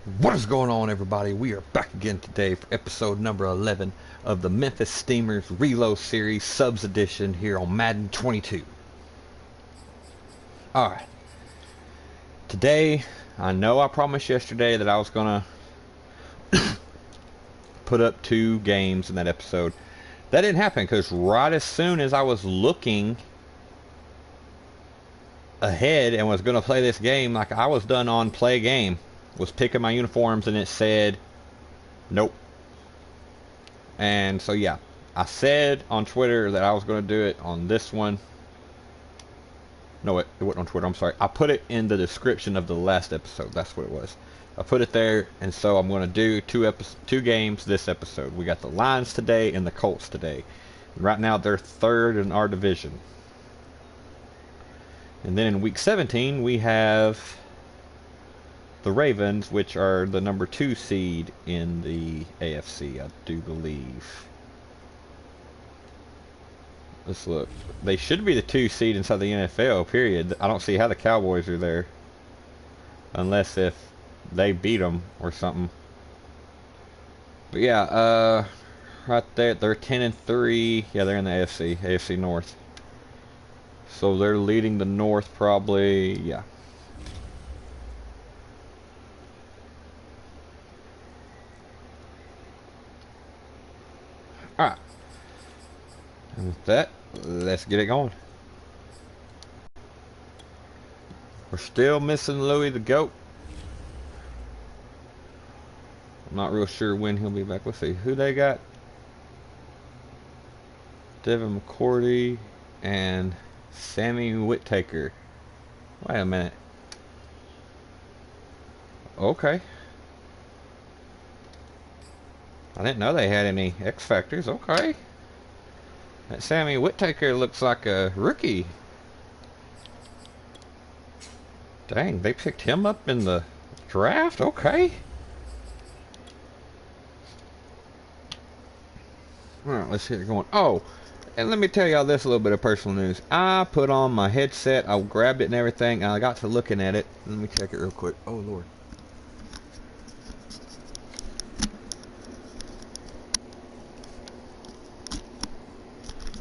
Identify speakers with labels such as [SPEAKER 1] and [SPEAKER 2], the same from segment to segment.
[SPEAKER 1] What is going on, everybody? We are back again today for episode number 11 of the Memphis Steamers Relo Series Subs Edition here on Madden 22. Alright. Today, I know I promised yesterday that I was going to put up 2 games in that episode. That didn't happen because right as soon as I was looking ahead and was going to play this game, like I was done on play game, was picking my uniforms and it said nope. And so yeah, I said on Twitter that I was going to do it on this one. No, it wasn't on Twitter, I'm sorry. I put it in the description of the last episode. That's what it was. I put it there, and so I'm going to do 2 games this episode. We got the Lions today and the Colts today. And right now they're 3rd in our division. And then in week 17 we have the Ravens, which are the number 2 seed in the AFC, I do believe. Let's look. They should be the 2 seed inside the NFL, period. I don't see how the Cowboys are there. Unless if they beat them or something. But yeah, right there, they're 10-3. Yeah, they're in the AFC North. So they're leading the North probably, yeah. Alright. And with that, let's get it going. We're still missing Louis the GOAT. I'm not real sure when he'll be back. Let's see who they got. Devin McCourty and Sammy Whittaker. Wait a minute. Okay. I didn't know they had any X Factors. Okay. That Sammy Whittaker looks like a rookie. Dang, they picked him up in the draft? Okay. Alright, let's get it going. Oh, and let me tell y'all this little bit of personal news. I put on my headset, I grabbed it and everything, and I got to looking at it. Let me check it real quick. Oh, Lord.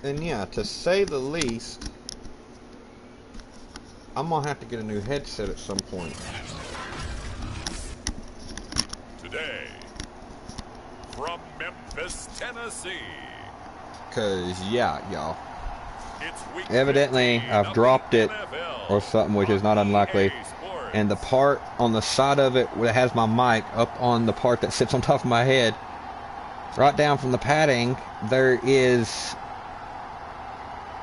[SPEAKER 1] And yeah, to say the least, I'm gonna have to get a new headset at some point.
[SPEAKER 2] Today, from Memphis, Tennessee.
[SPEAKER 1] Cause yeah, y'all. Evidently, I've dropped it or something, which is not unlikely. And the part on the side of it that has my mic up on the part that sits on top of my head, right down from the padding, there is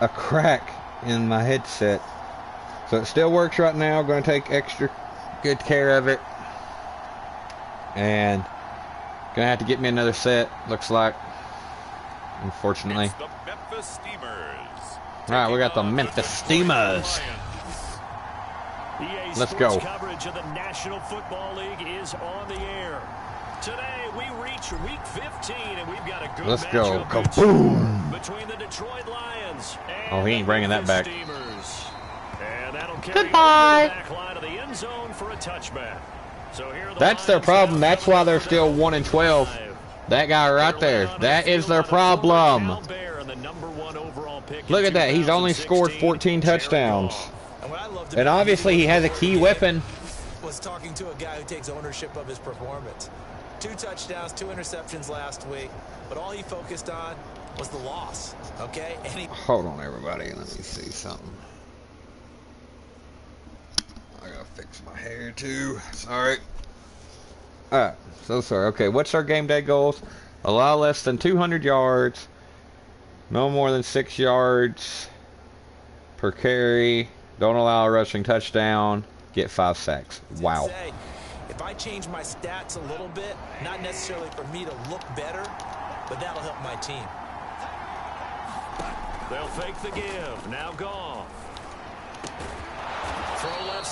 [SPEAKER 1] a crack in my headset. So it still works right now. Going to take extra good care of it, and gonna have to get me another set, looks like, unfortunately.
[SPEAKER 2] It's the Memphis Steamers.
[SPEAKER 1] Right, we got the Memphis Steamers. Let's go.
[SPEAKER 3] Coverage of the National Football League is on the air. Today we reach week 15 and we've got a good
[SPEAKER 1] Let's go.
[SPEAKER 3] Kaboom! Between the Detroit Lions and
[SPEAKER 1] oh, he ain't bringing that back.
[SPEAKER 3] Steamers. And that'll carry
[SPEAKER 1] goodbye.
[SPEAKER 3] the back line of the end zone for a touchback. So here are the
[SPEAKER 1] That's their problem. That's why they're still 1-12. That guy right there. That is their problem. Look at that. He's only scored 14 touchdowns. And obviously he has a key weapon.
[SPEAKER 4] Was talking to a guy who takes ownership of his performance. 2 touchdowns, 2 interceptions last week, but all he focused on was the loss. Okay? And
[SPEAKER 1] hold on, everybody. Let me see something. I gotta fix my hair too. Sorry. Alright, so sorry. Okay, what's our game day goals? Allow less than 200 yards. No more than 6 yards per carry. Don't allow a rushing touchdown. Get 5 sacks. Wow.
[SPEAKER 4] If I change my stats a little bit, not necessarily for me to look better, but that'll help my team.
[SPEAKER 3] They'll fake the give. Now Goff.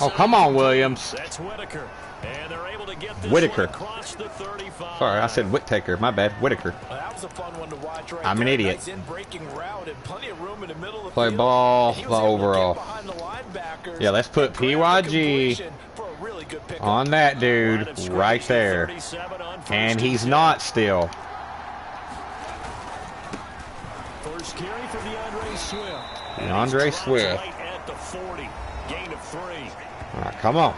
[SPEAKER 1] Oh, come on, Williams.
[SPEAKER 3] That's Whittaker. And they're able to get this
[SPEAKER 1] Whittaker.
[SPEAKER 3] across the 35.
[SPEAKER 1] Sorry, I said Whittaker. My bad. Whittaker.
[SPEAKER 4] Well, that was a fun one to watch right
[SPEAKER 1] I'm an
[SPEAKER 4] there.
[SPEAKER 1] idiot.
[SPEAKER 4] Nice in-breaking route and plenty of room in the middle of the
[SPEAKER 1] Play
[SPEAKER 4] field.
[SPEAKER 1] ball
[SPEAKER 4] He was able to get
[SPEAKER 1] overall.
[SPEAKER 4] behind the linebackers
[SPEAKER 1] Yeah, let's put
[SPEAKER 4] and grab the
[SPEAKER 1] PYG.
[SPEAKER 4] completion for a really good pick
[SPEAKER 1] on that dude right there. And he's not still.
[SPEAKER 3] First carry for DeAndre Swift.
[SPEAKER 1] DeAndre Swift.
[SPEAKER 3] Right at the 40. Gain of 3.
[SPEAKER 1] All right, come on.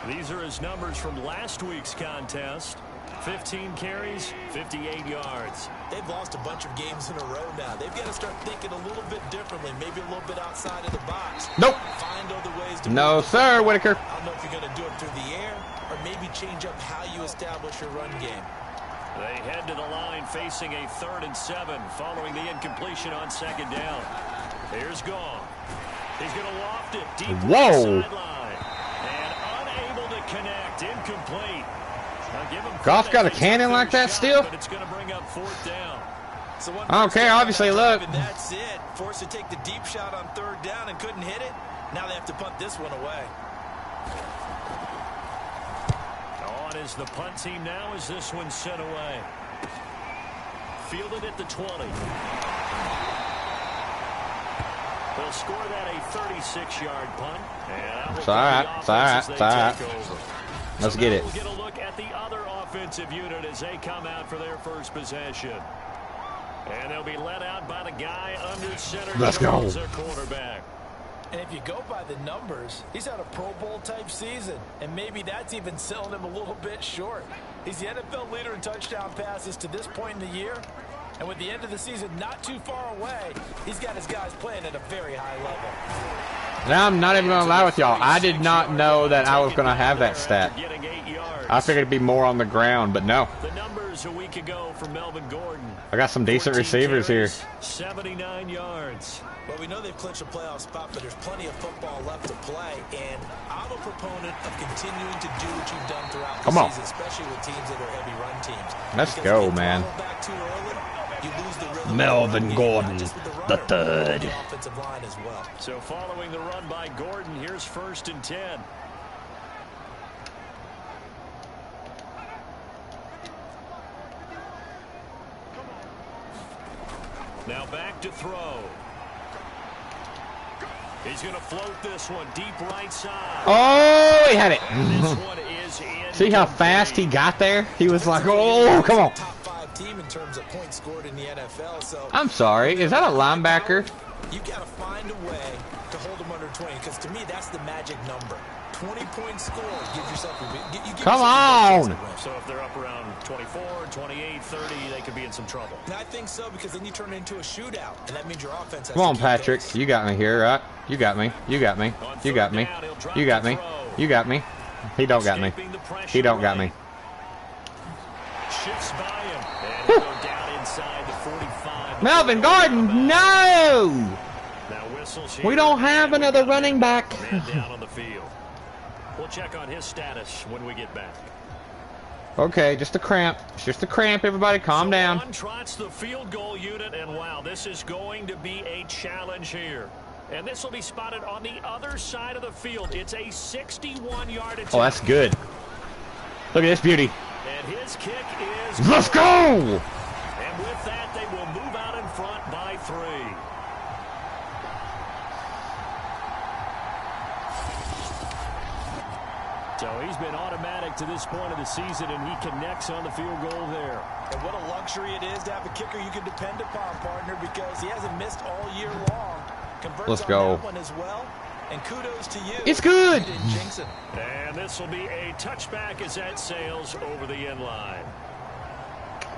[SPEAKER 3] These are his numbers from last week's contest. 15 carries, 58 yards.
[SPEAKER 4] They've lost a bunch of games in a row now. They've got to start thinking a little bit differently, maybe a little bit outside of the box.
[SPEAKER 1] Nope.
[SPEAKER 4] Find other ways to
[SPEAKER 1] No, sir, Whitaker.
[SPEAKER 4] I don't know if you're going to do it through the air or maybe change up how you establish your run game.
[SPEAKER 3] They head to the line facing a 3rd and 7 following the incompletion on 2nd down. Here's Gong. He's going to loft it deep to the sideline. And unable to connect. Incomplete.
[SPEAKER 1] Goff got a cannon like that still?
[SPEAKER 3] But it's going to bring up 4th down.
[SPEAKER 4] So
[SPEAKER 1] I don't care, obviously, look.
[SPEAKER 4] That's it. Forced to take the deep shot on 3rd down and couldn't hit it. Now they have to punt this one away.
[SPEAKER 3] On is the punt team now as this one's sent away. Fielded at the 20. They'll score that a 36-yard punt.
[SPEAKER 1] It's all right. It's all right. It's all right. Let's get it.
[SPEAKER 3] We'll get a look at the other offensive unit as they come out for their first possession. And they'll be let out by the guy under center.
[SPEAKER 1] Let's go.
[SPEAKER 3] Their quarterback.
[SPEAKER 4] And if you go by the numbers, he's had a Pro Bowl type season. And maybe that's even selling him a little bit short. He's the NFL leader in touchdown passes to this point in the year. And with the end of the season not too far away, he's got his guys playing at a very high level.
[SPEAKER 1] Now, I'm not even going to lie with y'all. I did not know that I was going to have that stat. I figured it'd be more on the ground, but no.
[SPEAKER 3] The numbers a week ago for Melvin Gordon.
[SPEAKER 1] I got some decent receivers here.
[SPEAKER 3] 79 yards.
[SPEAKER 4] Well, we know they've clinched a playoff spot, but there's plenty of football left to play. And I'm a proponent of continuing to do what you've done throughout the season, especially with teams that are heavy run teams.
[SPEAKER 1] Let's go, man. Melvin Gordon, the 3rd.
[SPEAKER 3] So following the run by Gordon, here's 1st and 10. Now back to throw. He's going to float this one deep right side.
[SPEAKER 1] Oh, he had it.
[SPEAKER 3] This one is in.
[SPEAKER 1] See how fast he got there? He was like, oh, come on.
[SPEAKER 4] Top 5 team in terms of points scored in the NFL. So
[SPEAKER 1] I'm sorry. Is that a linebacker?
[SPEAKER 4] You got to find a way to hold them under 20, because to me that's the magic number. 20 points scored. Give yourself a
[SPEAKER 1] come on.
[SPEAKER 3] So if they're up around 24, 28, 30, they could be in some trouble.
[SPEAKER 4] And I think so, because then you turn it into a shootout, and that means your offense has
[SPEAKER 1] come on,
[SPEAKER 4] to
[SPEAKER 1] Patrick.
[SPEAKER 4] pace.
[SPEAKER 1] You got me here, right? You got me. You got me. You got me. You got me. You got me. He don't got me. He don't got me.
[SPEAKER 3] Shifts by him. And he'll go down inside the 45.
[SPEAKER 1] Melvin Gordon, no! We don't have another running back.
[SPEAKER 3] Man down on the field. We'll check on his status when we get back.
[SPEAKER 1] Okay, just a cramp. It's just a cramp, everybody. Calm down.
[SPEAKER 3] On trots the field goal unit, and wow, this is going to be a challenge here. And this will be spotted on the other side of the field. It's a 61-yard attempt.
[SPEAKER 1] Oh, that's good. Look at this beauty.
[SPEAKER 3] And his kick is...
[SPEAKER 1] Let's go!
[SPEAKER 3] And with that, they will move out in front by 3. So he's been automatic to this point of the season, and he connects on the field goal there.
[SPEAKER 4] And what a luxury it is to have a kicker you can depend upon, partner, because he hasn't missed all year long. Converts
[SPEAKER 1] Let's
[SPEAKER 4] on
[SPEAKER 1] go.
[SPEAKER 4] That one as well. And kudos to you.
[SPEAKER 1] It's good.
[SPEAKER 3] And this will be a touchback as that sails over the end line.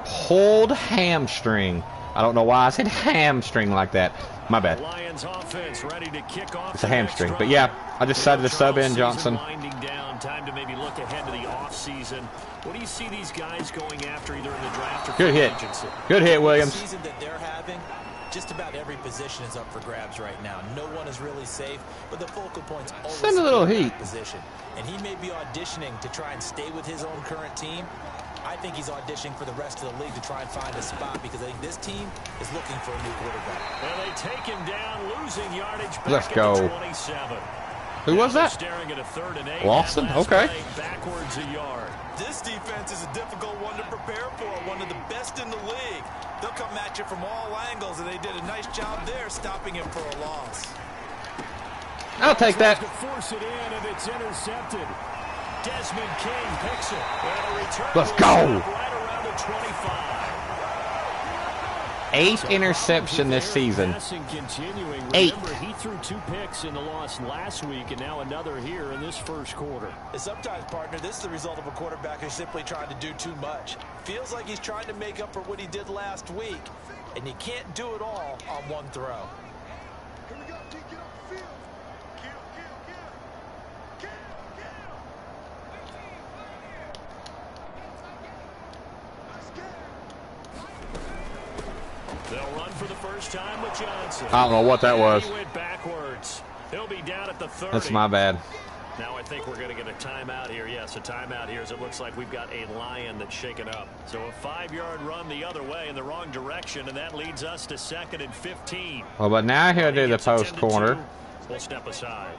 [SPEAKER 1] Hold hamstring. I don't know why I said hamstring like that. My bad.
[SPEAKER 3] Lions offense ready to kick off.
[SPEAKER 1] It's a hamstring. But yeah, I decided to sub in Johnson.
[SPEAKER 3] Winding down, time to maybe look ahead to the offseason. What do you see these guys going after either in the draft or
[SPEAKER 1] good hit.
[SPEAKER 3] agency?
[SPEAKER 1] Good hit, Williams.
[SPEAKER 4] The season that they're having, just about every position is up for grabs right now. No one is really safe, but the focal point's always
[SPEAKER 1] send a little heat.
[SPEAKER 4] Position. And he may be auditioning to try and stay with his own current team. I think he's auditioning for the rest of the league to try and find a spot, because I think this team is looking for a new quarterback.
[SPEAKER 3] And they take him down, losing yardage back
[SPEAKER 1] Let's go.
[SPEAKER 3] at the 27.
[SPEAKER 1] Who was that?
[SPEAKER 3] Staring at a 3rd and 8.
[SPEAKER 1] Lawson? Okay.
[SPEAKER 3] Backwards a yard.
[SPEAKER 4] This defense is a difficult one to prepare for, one of the best in the league. They'll come at you from all angles, and they did a nice job there stopping him for a loss.
[SPEAKER 1] I'll take that.
[SPEAKER 3] To force it in, and it's intercepted. Desmond King picks it.
[SPEAKER 1] Let's go.
[SPEAKER 3] Right around the 25.
[SPEAKER 1] 8th interception this season.
[SPEAKER 3] Continuing.
[SPEAKER 1] 8.
[SPEAKER 3] Remember, he threw 2 picks in the loss last week, and now another here in this first quarter.
[SPEAKER 4] And sometimes, partner, this is the result of a quarterback who's simply trying to do too much. Feels like he's trying to make up for what he did last week, and you can't do it all on one throw.
[SPEAKER 3] They'll run for the first time with Johnson.
[SPEAKER 1] I don't know what that was.
[SPEAKER 3] He went backwards. He'll be down at the 30.
[SPEAKER 1] That's my bad.
[SPEAKER 3] Now I think we're going to get a timeout here. Yes, a timeout here as it looks like we've got a Lion that's shaken up. So a 5-yard run the other way in the wrong direction, and that leads us to 2nd and 15.
[SPEAKER 1] Well, but now he'll do the post corner.
[SPEAKER 3] We'll step aside.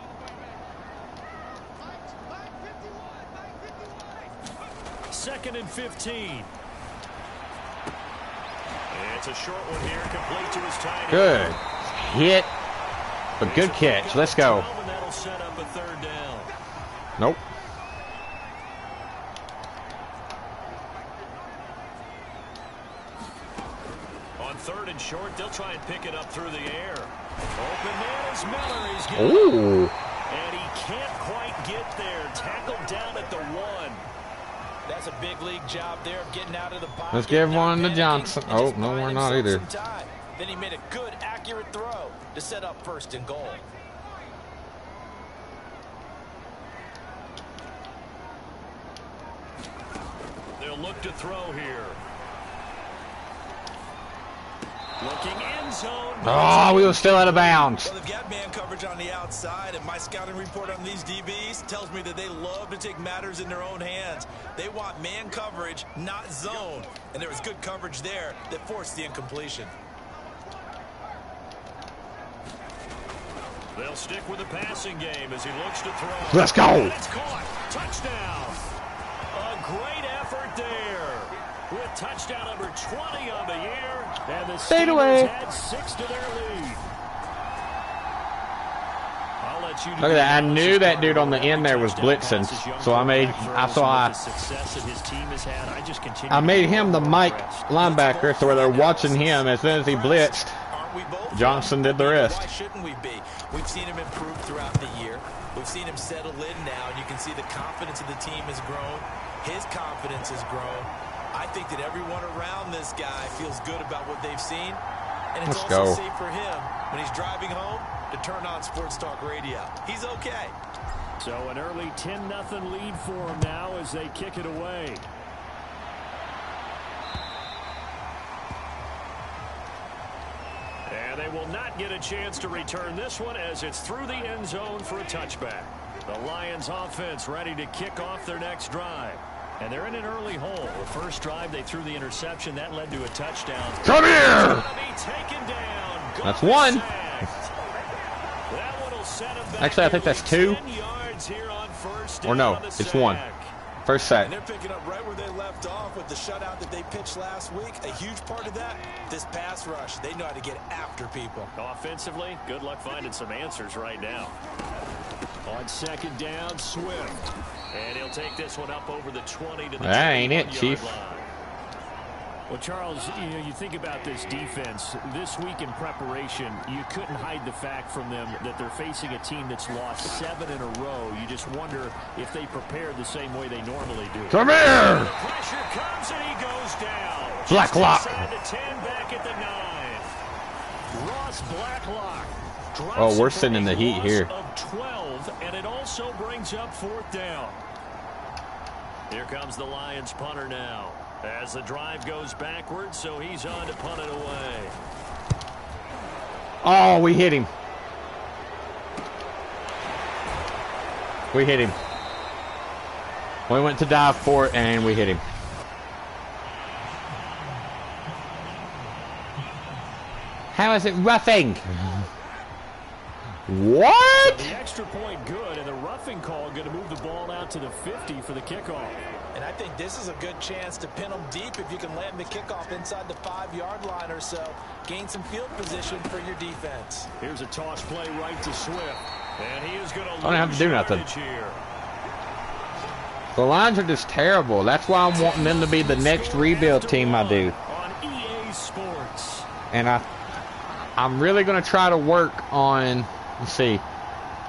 [SPEAKER 3] Second and 15. It's a short one here, complete to his tight end.
[SPEAKER 1] Good hit, but good catch. Let's go.
[SPEAKER 3] And that'll set up a 3rd down.
[SPEAKER 1] Nope.
[SPEAKER 3] On 3rd and short, they'll try and pick it up through the air. Open man is Miller. He's got it.
[SPEAKER 1] Ooh.
[SPEAKER 3] And he can't quite get there. Tackled down at the 1.
[SPEAKER 4] That's a big league job there of getting out of the pocket.
[SPEAKER 1] Let's give one to Johnson. Oh, no, we're not either.
[SPEAKER 4] Then he made a good, accurate throw to set up 1st and goal.
[SPEAKER 3] They'll look to throw here. Looking end zone.
[SPEAKER 1] Oh, we were still out of bounds.
[SPEAKER 4] Well, they've got man coverage on the outside, and my scouting report on these DBs tells me that they love to take matters in their own hands. They want man coverage, not zone. And there was good coverage there that forced the incompletion.
[SPEAKER 3] They'll stick with the passing game as he looks to throw.
[SPEAKER 1] Let's go.
[SPEAKER 3] And it's caught. Touchdown. A great effort there. With touchdown number 20 on the year. And the Steamers had 6 to their lead. I'll let you
[SPEAKER 1] Look at that. I knew that dude on the end there was blitzing. So I made him the Mike linebacker so where they're watching him as soon as he blitzed. Johnson did the rest.
[SPEAKER 4] Why shouldn't we be? We've seen him improve throughout the year. We've seen him settle in now, and you can see the confidence of the team has grown. His confidence has grown. I think that everyone around this guy feels good about what they've seen. And it's also safe for him when he's driving home to turn on Sports Talk Radio. He's okay.
[SPEAKER 3] So an early 10-0 lead for him now as they kick it away. And they will not get a chance to return this one as it's through the end zone for a touchback. The Lions offense ready to kick off their next drive. And they're in an early hole. The first drive, they threw the interception. That led to a touchdown.
[SPEAKER 1] Come here!
[SPEAKER 3] Taken down.
[SPEAKER 1] That's one.
[SPEAKER 3] That one will set him back.
[SPEAKER 1] Actually, I think that's 2.
[SPEAKER 3] 10 yards here on first
[SPEAKER 1] Or no,
[SPEAKER 3] down,
[SPEAKER 1] it's 1. First sack.
[SPEAKER 4] And they're picking up right where they left off with the shutout that they pitched last week. A huge part of that, this pass rush. They know how to get after people.
[SPEAKER 3] Offensively, good luck finding some answers right now. On second down, Swift. And he'll take this one up over the 20 to the
[SPEAKER 1] that ain't it, Chief.
[SPEAKER 3] line. Well, Charles, you think about this defense. This week in preparation, you couldn't hide the fact from them that they're facing a team that's lost 7 in a row. You just wonder if they prepared the same way they normally do.
[SPEAKER 1] Come here!
[SPEAKER 3] The pressure comes and he goes down.
[SPEAKER 1] Blacklock.
[SPEAKER 3] Inside the 10, back at the 9. Ross Blacklock.
[SPEAKER 1] Oh, we're sitting in the heat here.
[SPEAKER 3] Of 12, and it also brings up 4th down. Here comes the Lions punter now. As the drive goes backwards, so he's on to punt it away.
[SPEAKER 1] Oh, we hit him. We hit him. We went to dive for it, and we hit him. How is it roughing? What?
[SPEAKER 3] So the extra point good, and the roughing call going to move the ball out to the 50 for the kickoff.
[SPEAKER 4] And I think this is a good chance to pin them deep if you can land the kickoff inside the 5-yard line or so. Gain some field position for your defense.
[SPEAKER 3] Here's a toss play right to Swift. And he is going to
[SPEAKER 1] I don't have to do nothing.
[SPEAKER 3] Here.
[SPEAKER 1] The Lions are just terrible. That's why I'm wanting them to be the next rebuild team I do.
[SPEAKER 3] On EA Sports.
[SPEAKER 1] And I'm really going to try to work on, let's see,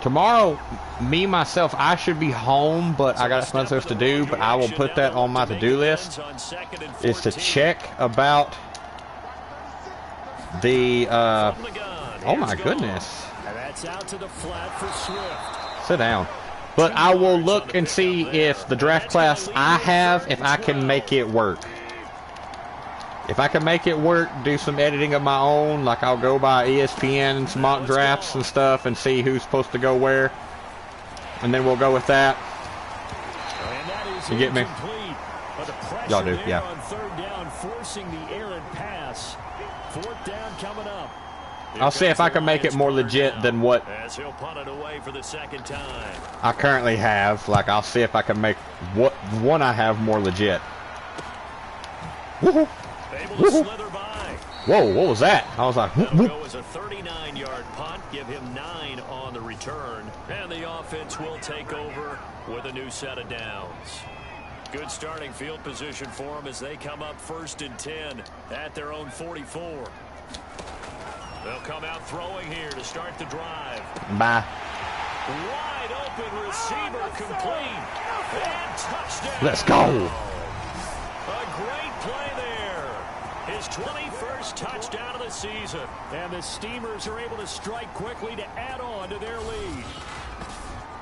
[SPEAKER 1] tomorrow, myself, I should be home, but I got something else to do, but I will put that on my to-do list, is to check about the, oh my goodness.
[SPEAKER 3] That's out to the flat for Swift.
[SPEAKER 1] Sit down. But I will look and see if the draft class I have, if I can make it work. If I can make it work, do some editing of my own, like I'll go by ESPN and some mock drafts and stuff and see who's supposed to go where. And then we'll go with that. You get me? Y'all do, yeah.
[SPEAKER 3] On third down, forcing the errant pass. Fourth down coming up.
[SPEAKER 1] I'll see if I can make it more legit than what
[SPEAKER 3] As he'll punt it away for the second time.
[SPEAKER 1] I currently have. Like, I'll see if I can make what one I have more legit. Woohoo!
[SPEAKER 3] Able to slither by.
[SPEAKER 1] Whoa, what was that? I was like, whoop,
[SPEAKER 3] That'll
[SPEAKER 1] whoop.
[SPEAKER 3] go as a 39-yard punt. Give him 9 on the return. And the offense will take over with a new set of downs. Good starting field position for them as they come up 1st and 10 at their own 44. They'll come out throwing here to start the drive.
[SPEAKER 1] Bye.
[SPEAKER 3] Wide open receiver complete. And touchdown.
[SPEAKER 1] Let's go.
[SPEAKER 3] A great play there. His 21st touchdown of the season. And the Steamers are able to strike quickly to add on to their lead.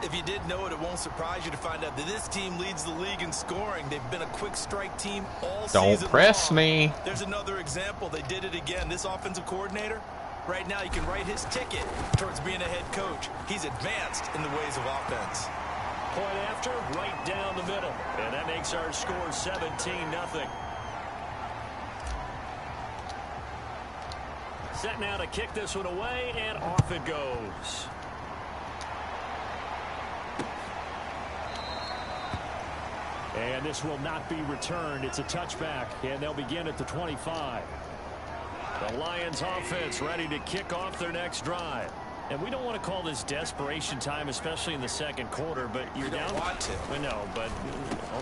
[SPEAKER 4] If you didn't know it, it won't surprise you to find out that this team leads the league in scoring. They've been a quick strike team all season
[SPEAKER 1] Don't press
[SPEAKER 4] long.
[SPEAKER 1] me.
[SPEAKER 4] There's another example. They did it again. This offensive coordinator, right now you can write his ticket towards being a head coach. He's advanced in the ways of offense.
[SPEAKER 3] Point after, right down the middle. And that makes our score 17-0. Set now to kick this one away, and off it goes. And this will not be returned. It's a touchback, and they'll begin at the 25. The Lions offense ready to kick off their next drive. And we don't want to call this desperation time, especially in the second quarter, but you're down.
[SPEAKER 4] Want to.
[SPEAKER 3] I know, but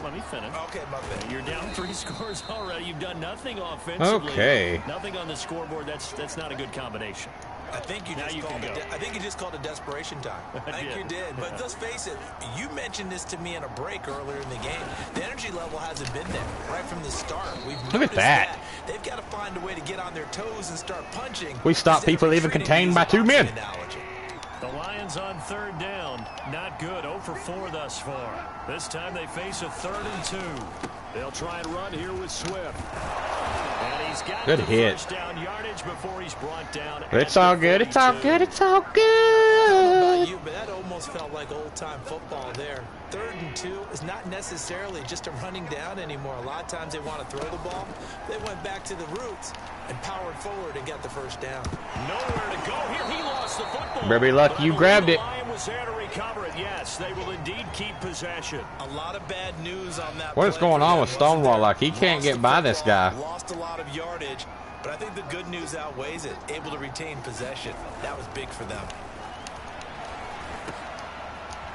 [SPEAKER 3] let me finish.
[SPEAKER 4] Okay, my bad.
[SPEAKER 3] You're down 3 scores already. You've done nothing offensively.
[SPEAKER 1] Okay.
[SPEAKER 3] Nothing on the scoreboard. That's not a good combination.
[SPEAKER 4] I think you just called it desperation time. I think you did. But let's face it, you mentioned this to me in a break earlier in the game. The energy level hasn't been there right from the start.
[SPEAKER 1] Look at that.
[SPEAKER 4] They've got to find a way to get on their toes and start punching.
[SPEAKER 1] We stop people even contained by 2 men.
[SPEAKER 3] The Lions on third down. Not good. 0 for 4 thus far. This time they face a 3rd and 2. They'll try and run here with Swift. And he's got
[SPEAKER 1] good hit.
[SPEAKER 3] First down yardage before he's brought down.
[SPEAKER 1] But it's all good. It's all good. It's all good.
[SPEAKER 4] I don't know about you, but that almost felt like old-time football there. 3rd and 2 is not necessarily just a running down anymore. A lot of times they want to throw the ball. They went back to the roots and powered forward and got the first down.
[SPEAKER 3] Nowhere to go here. He lost the football.
[SPEAKER 1] Better be lucky you grabbed it.
[SPEAKER 3] The Lion was there to recover it. Yes, they will indeed keep possession.
[SPEAKER 4] A lot of bad news on that.
[SPEAKER 1] What is going on with Stonewall? Like, he can't get by this guy.
[SPEAKER 4] Lost a lot of yardage, but I think the good news outweighs it. Able to retain possession. That was big for them.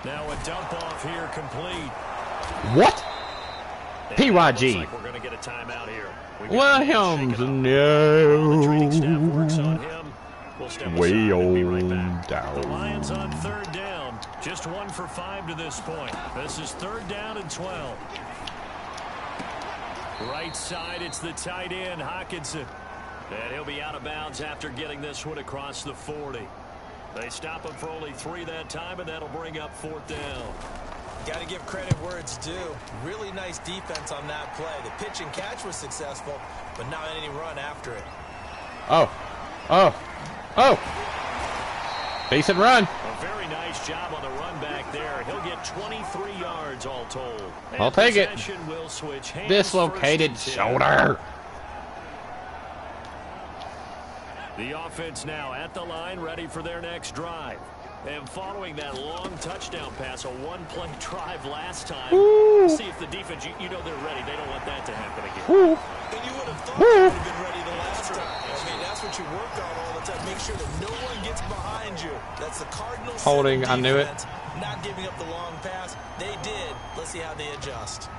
[SPEAKER 3] Now a dump off here complete.
[SPEAKER 1] What? PYG.
[SPEAKER 3] Like we're going to get a timeout here.
[SPEAKER 1] Williams, no. Way on down.
[SPEAKER 3] The Lions on third down. Just 1 for 5 to this point. This is 3rd down and 12. Right side, it's the tight end, Hawkinson. And he'll be out of bounds after getting this one across the 40. They stop him for only 3 that time, and that'll bring up 4th down.
[SPEAKER 4] Got to give credit where it's due. Really nice defense on that play. The pitch and catch was successful, but not any run after it.
[SPEAKER 1] Oh. Decent run.
[SPEAKER 3] A very nice job on the run back there. He'll get 23 yards all told. And
[SPEAKER 1] I'll take it.
[SPEAKER 3] Will switch hands.
[SPEAKER 1] Dislocated shoulder.
[SPEAKER 3] The offense now at the line, ready for their next drive. And following that long touchdown pass, a 1-play drive last time.
[SPEAKER 1] Ooh.
[SPEAKER 3] See if the defense, you know they're ready. They don't want that to happen again.
[SPEAKER 1] Ooh.
[SPEAKER 4] And you would have thought they would have been ready the last time. I mean, that's that's what you work on all the time. Make sure that no one gets behind you. That's the Cardinals
[SPEAKER 1] holding. I knew it.
[SPEAKER 4] Not giving up the long pass. They did. Let's see how they adjust.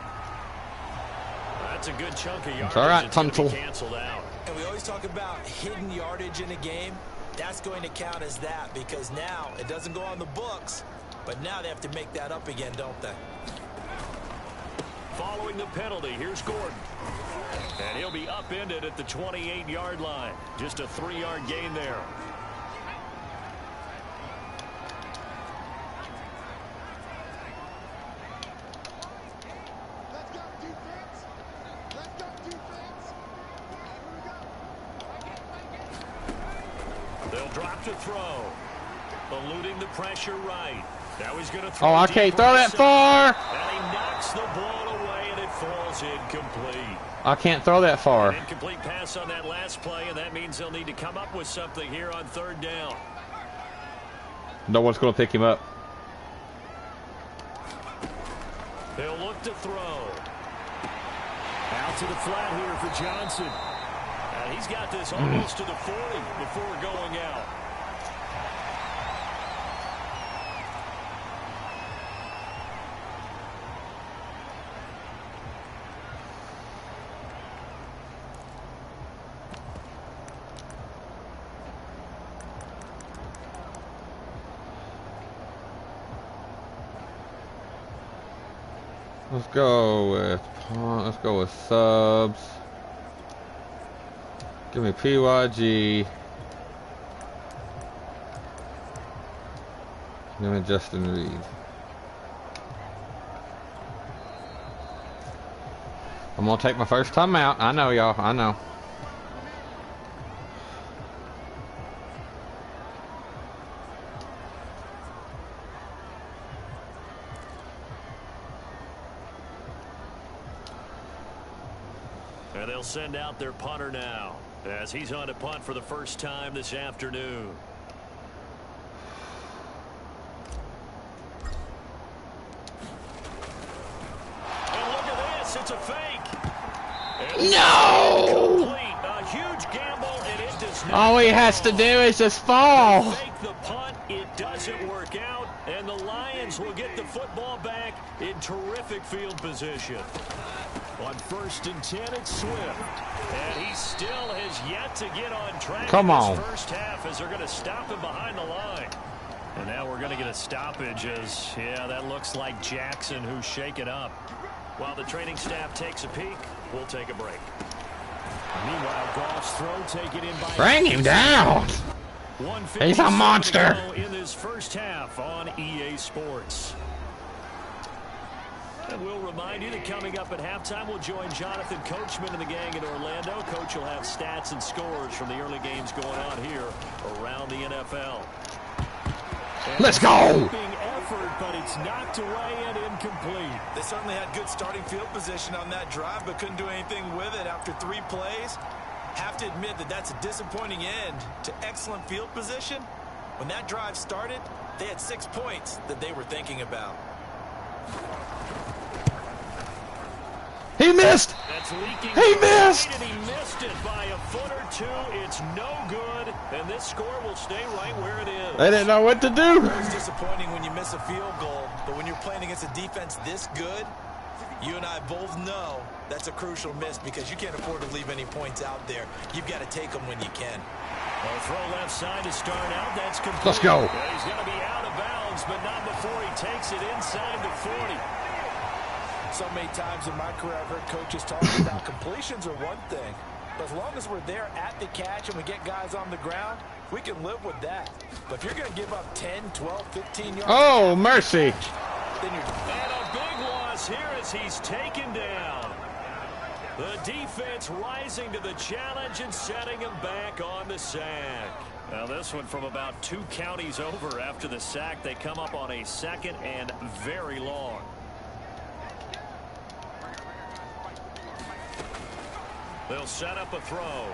[SPEAKER 3] That's a good chunk of yardage.
[SPEAKER 1] All right, Tuntel.
[SPEAKER 3] Canceled out.
[SPEAKER 4] And we always talk about hidden yardage in a game. That's going to count as that because now it doesn't go on the books, but now they have to make that up again, don't they?
[SPEAKER 3] Following the penalty, here's Gordon. And he'll be upended at the 28-yard line. Just a 3-yard gain there. They'll drop to throw. Eluding the pressure right. Now he's going to throw.
[SPEAKER 1] Oh, I can't throw that far.
[SPEAKER 3] And he knocks the ball away, and it falls incomplete.
[SPEAKER 1] I can't throw that far.
[SPEAKER 3] An incomplete pass on that last play, and that means they'll need to come up with something here on 3rd down.
[SPEAKER 1] No one's going to pick him up.
[SPEAKER 3] They'll look to throw. Out to the flat here for Johnson. And he's got this almost to the 40 before going out.
[SPEAKER 1] Let's go with subs. Give me PYG. Give me Justin Reed. I'm gonna take my first time out. I know, y'all. I know.
[SPEAKER 3] And they'll send out their punter now, as he's on to punt for the first time this afternoon. And look at this, it's a fake.
[SPEAKER 1] No!
[SPEAKER 3] A huge gamble, and it does not.
[SPEAKER 1] All he has to do is just fall.
[SPEAKER 3] Fake the punt, it doesn't work out, and the Lions will get the football back in terrific field position. On 1st and 10, it's Swift. And he still has yet to get on track.
[SPEAKER 1] Come
[SPEAKER 3] in
[SPEAKER 1] on.
[SPEAKER 3] this first half as they're going to stop him behind the line. And now we're going to get a stoppage as, yeah, that looks like Jackson who's shaken up. While the training staff takes a peek, we'll take a break. Meanwhile, Goff's throw taken in by...
[SPEAKER 1] Bring him down. He's a monster.
[SPEAKER 3] In this first half on EA Sports. And we'll remind you that coming up at halftime, we'll join Jonathan Coachman and the gang in Orlando. Coach will have stats and scores from the early games going on here around the NFL. And
[SPEAKER 1] let's go!
[SPEAKER 3] Effort, but it's knocked away and incomplete.
[SPEAKER 4] They certainly had good starting field position on that drive, but couldn't do anything with it after 3 plays. Have to admit that that's a disappointing end to excellent field position. When that drive started, they had 6 points that they were thinking about.
[SPEAKER 1] He missed! He missed!
[SPEAKER 3] And he missed it by a foot or 2. It's no good, and this score will stay right where it is.
[SPEAKER 1] They didn't know what to do.
[SPEAKER 4] It's disappointing when you miss a field goal, but when you're playing against a defense this good, you and I both know that's a crucial miss because you can't afford to leave any points out there. You've got to take them when you can.
[SPEAKER 3] Well, throw left side to start out. That's complete.
[SPEAKER 1] Let's go.
[SPEAKER 3] Yeah, he's going to be out of bounds, but not before he takes it inside the 40.
[SPEAKER 4] So many times in my career, I've heard coaches talk about completions are one thing. But as long as we're there at the catch and we get guys on the ground, we can live with that. But if you're going to give up 10, 12, 15 yards...
[SPEAKER 1] Oh, mercy.
[SPEAKER 4] Then you're...
[SPEAKER 3] And a big loss here as he's taken down. The defense rising to the challenge and setting him back on the sack. Now this one from about 2 counties over after the sack. They come up on a 2nd and very long. They'll set up a throw.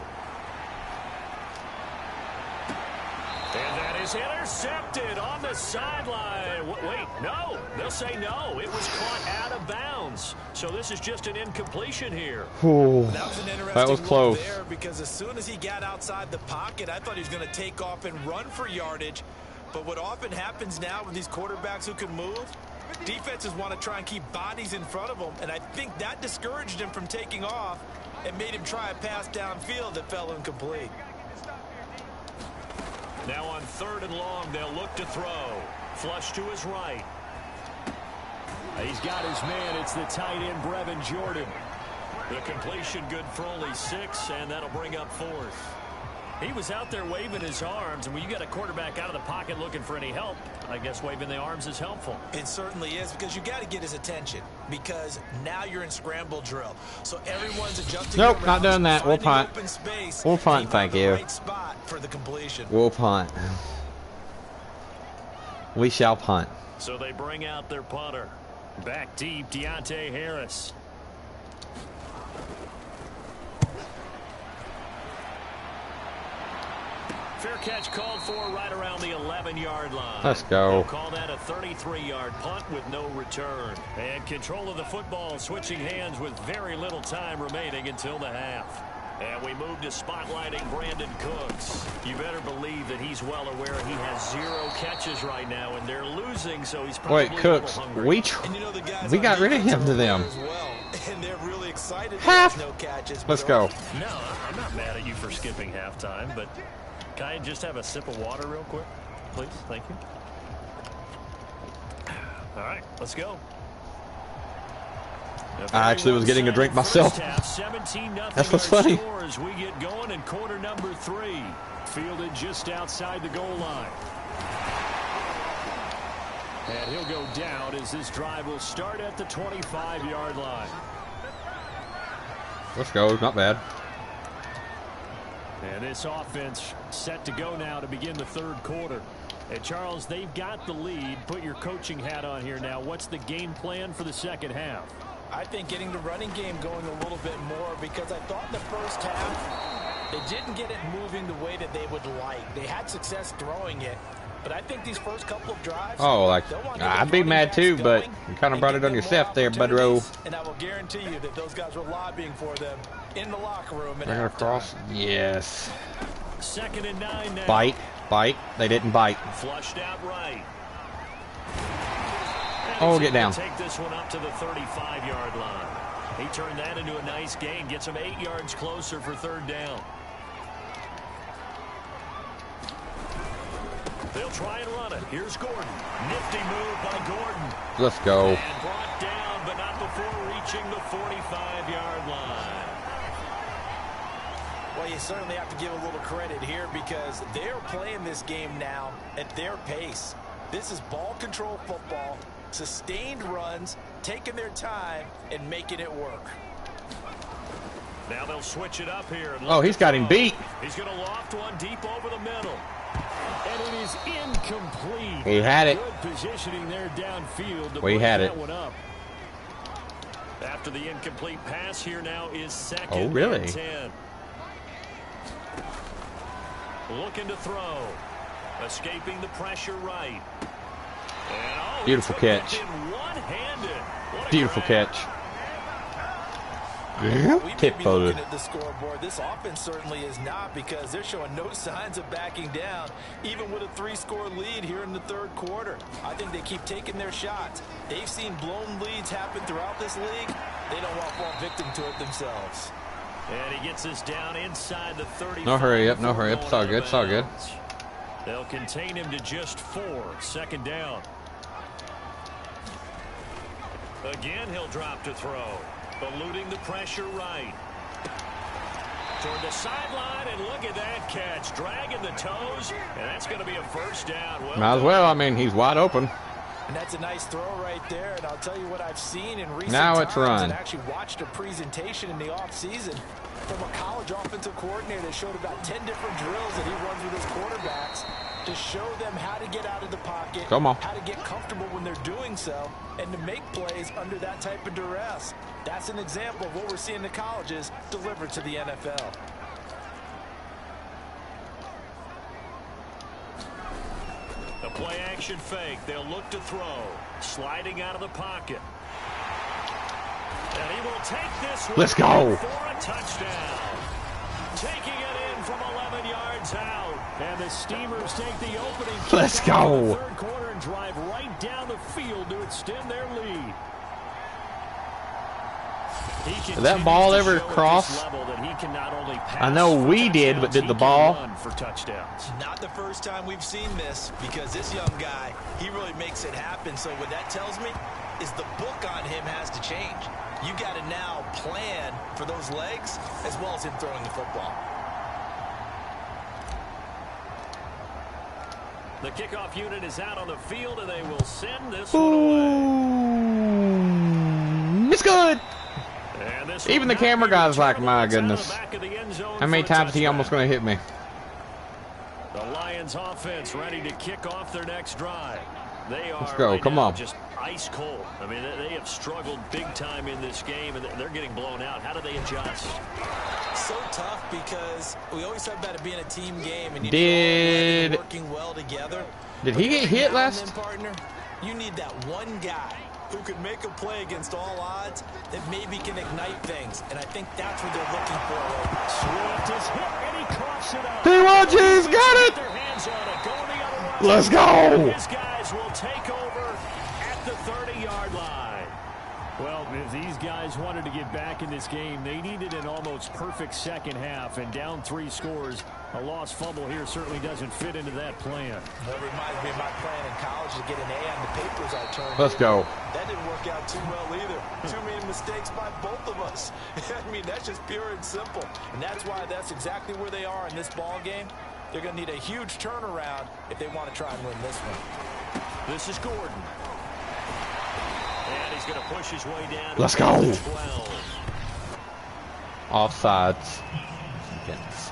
[SPEAKER 3] And that is intercepted on the sideline. Wait, no. They'll say no. It was caught out of bounds. So this is just an incompletion here.
[SPEAKER 1] Ooh,
[SPEAKER 4] That was an interesting
[SPEAKER 1] that was close.
[SPEAKER 4] look there, because as soon as he got outside the pocket, I thought he was going to take off and run for yardage. But what often happens now with these quarterbacks who can move, defenses want to try and keep bodies in front of them, and I think that discouraged him from taking off and made him try a pass downfield that fell incomplete.
[SPEAKER 3] Now on 3rd and long, they'll look to throw. Flush to his right. He's got his man. It's the tight end, Brevin Jordan. The completion good for only 6, and that'll bring up 4th. He was out there waving his arms, and when you got a quarterback out of the pocket looking for any help, I guess waving the arms is helpful.
[SPEAKER 4] It certainly is, because you got to get his attention, because now you're in scramble drill. So everyone's adjusting.
[SPEAKER 1] Nope, not doing that. We'll punt. We'll punt, thank you.
[SPEAKER 4] Right spot for the completion.
[SPEAKER 1] We'll punt. We shall punt.
[SPEAKER 3] So they bring out their punter. Back deep, Deontay Harris. Fair catch called for right around the 11-yard line.
[SPEAKER 1] Let's go.
[SPEAKER 3] They'll call that a 33-yard punt with no return. And control of the football switching hands with very little time remaining until the half. And we move to spotlighting Brandon Cooks. You better believe that he's well aware he has 0 catches right now, and they're losing, so he's probably
[SPEAKER 1] Cooks, we got rid of him to them.
[SPEAKER 4] Well, and they're really excited.
[SPEAKER 1] Half.
[SPEAKER 4] No catches.
[SPEAKER 1] Let's go.
[SPEAKER 3] No, I'm not mad at you for skipping halftime, but can I just have a sip of water real quick, please? Thank you. All right, let's go.
[SPEAKER 1] I actually was getting a drink myself. That's what's funny.
[SPEAKER 3] As we get going in quarter number 3, fielded just outside the goal line. And he'll go down as this drive will start at the 25-yard line.
[SPEAKER 1] Let's go. Not bad.
[SPEAKER 3] And this offense set to go now to begin the 3rd quarter. And Charles, they've got the lead. Put your coaching hat on here now. What's the game plan for the 2nd half?
[SPEAKER 4] I think getting the running game going a little bit more, because I thought in the first half they didn't get it moving the way that they would like. They had success throwing it, but I think these first couple of drives.
[SPEAKER 1] Oh, like I'd be mad too, but you kind of brought it on yourself there, Budrow.
[SPEAKER 4] And I will guarantee you that those guys were lobbying for them in the locker room.
[SPEAKER 1] They're gonna cross. Yes.
[SPEAKER 3] 2nd and 9 now.
[SPEAKER 1] Bite. They didn't bite.
[SPEAKER 3] Flushed out right.
[SPEAKER 1] Oh, get down.
[SPEAKER 3] Take this one up to the 35-yard line. He turned that into a nice gain. Gets him 8 yards closer for 3rd down. They'll try and run it. Here's Gordon. Nifty move by Gordon.
[SPEAKER 1] Let's go.
[SPEAKER 3] And brought down, but not before reaching the 45-yard line.
[SPEAKER 4] Well, you certainly have to give a little credit here, because they're playing this game now at their pace. This is ball control football, sustained runs, taking their time, and making it work.
[SPEAKER 3] Now they'll switch it up here.
[SPEAKER 1] Oh, he's got him beat.
[SPEAKER 3] He's going to loft one deep over the middle. And it is incomplete.
[SPEAKER 1] He had it.
[SPEAKER 3] Good positioning there downfield.
[SPEAKER 1] We had it.
[SPEAKER 3] One up. After the incomplete pass, here now is 2nd
[SPEAKER 1] Oh, really?
[SPEAKER 3] and 10. Looking to throw. Escaping the pressure right. And,
[SPEAKER 1] beautiful catch. Beautiful catch. Tip
[SPEAKER 4] looking at the scoreboard. This offense certainly is not, because they're showing no signs of backing down, even with a 3-score lead here in the 3rd quarter. I think they keep taking their shots. They've seen blown leads happen throughout this league. They don't want to fall victim to it themselves.
[SPEAKER 3] And he gets us down inside the 30.
[SPEAKER 1] No hurry up, no hurry up. It's all good, it's all good.
[SPEAKER 3] They'll contain him to just 4. 2nd down. Again, he'll drop to throw. Eluding the pressure right. Toward the sideline, and look at that catch. Dragging the toes, and that's going to be a 1st down. Well,
[SPEAKER 1] might as well. I mean, he's wide open.
[SPEAKER 4] And that's a nice throw right there. And I'll tell you what I've seen in recent
[SPEAKER 1] now
[SPEAKER 4] times,
[SPEAKER 1] it's run.
[SPEAKER 4] and actually watched a presentation in the offseason from a college offensive coordinator that showed about 10 different drills that he runs with his quarterbacks to show them how to get out of the pocket,
[SPEAKER 1] Come on.
[SPEAKER 4] how to get comfortable when they're doing so, and to make plays under that type of duress. That's an example of what we're seeing in the colleges delivered to the NFL.
[SPEAKER 3] The play action fake. They'll look to throw. Sliding out of the pocket. will take this one
[SPEAKER 1] Let's go.
[SPEAKER 3] for a touchdown. Taking it in from 11 yards out. And the Steamers take the opening.
[SPEAKER 1] Let's go.
[SPEAKER 3] In the third quarter and drive right down the field to extend their lead.
[SPEAKER 1] Did that ball ever cross? I know we did, but did the ball?
[SPEAKER 3] For touchdowns.
[SPEAKER 4] Not the first time we've seen this, because this young guy, he really makes it happen. So what that tells me is the book on him has to change. You got to now plan for those legs as well as him throwing the football.
[SPEAKER 3] The kickoff unit is out on the field, and they will send this one away.
[SPEAKER 1] It's good. Even the camera guy's like, my goodness. How many times is he almost going to hit me?
[SPEAKER 3] The Lions offense ready to kick off their next drive. They are
[SPEAKER 1] Let's go.
[SPEAKER 3] right
[SPEAKER 1] Come
[SPEAKER 3] now
[SPEAKER 1] on.
[SPEAKER 3] Just ice cold. I mean, they have struggled big time in this game, and they're getting blown out. How do they adjust?
[SPEAKER 4] So tough, because we always talk about it being a team game, and
[SPEAKER 1] Did
[SPEAKER 4] working well together.
[SPEAKER 1] Did he get hit last?
[SPEAKER 4] Partner, you need that one guy who can make a play against all odds that maybe can ignite things, and I think that's what they're looking for.
[SPEAKER 3] Swift is hit, and he coughs it up.
[SPEAKER 1] He's got it.
[SPEAKER 3] Their hands on it, going the other way.
[SPEAKER 1] Let's go.
[SPEAKER 3] These guys will take over at the 30-yard line. Well, if these guys wanted to get back in this game, they needed an almost perfect second half, and down 3 scores. A lost fumble here certainly doesn't fit into that plan.
[SPEAKER 4] Well, it reminds me of my plan in college to get an A on the papers I turned.
[SPEAKER 1] Let's go.
[SPEAKER 4] That didn't work out too well either. Too many mistakes by both of us. I mean, that's just pure and simple. And that's why that's exactly where they are in this ball game. They're going to need a huge turnaround if they want to try and win this one.
[SPEAKER 3] This is Gordon. And he's going to push his way down to
[SPEAKER 1] Let's go.
[SPEAKER 3] 12.
[SPEAKER 1] Offsides. Goodness.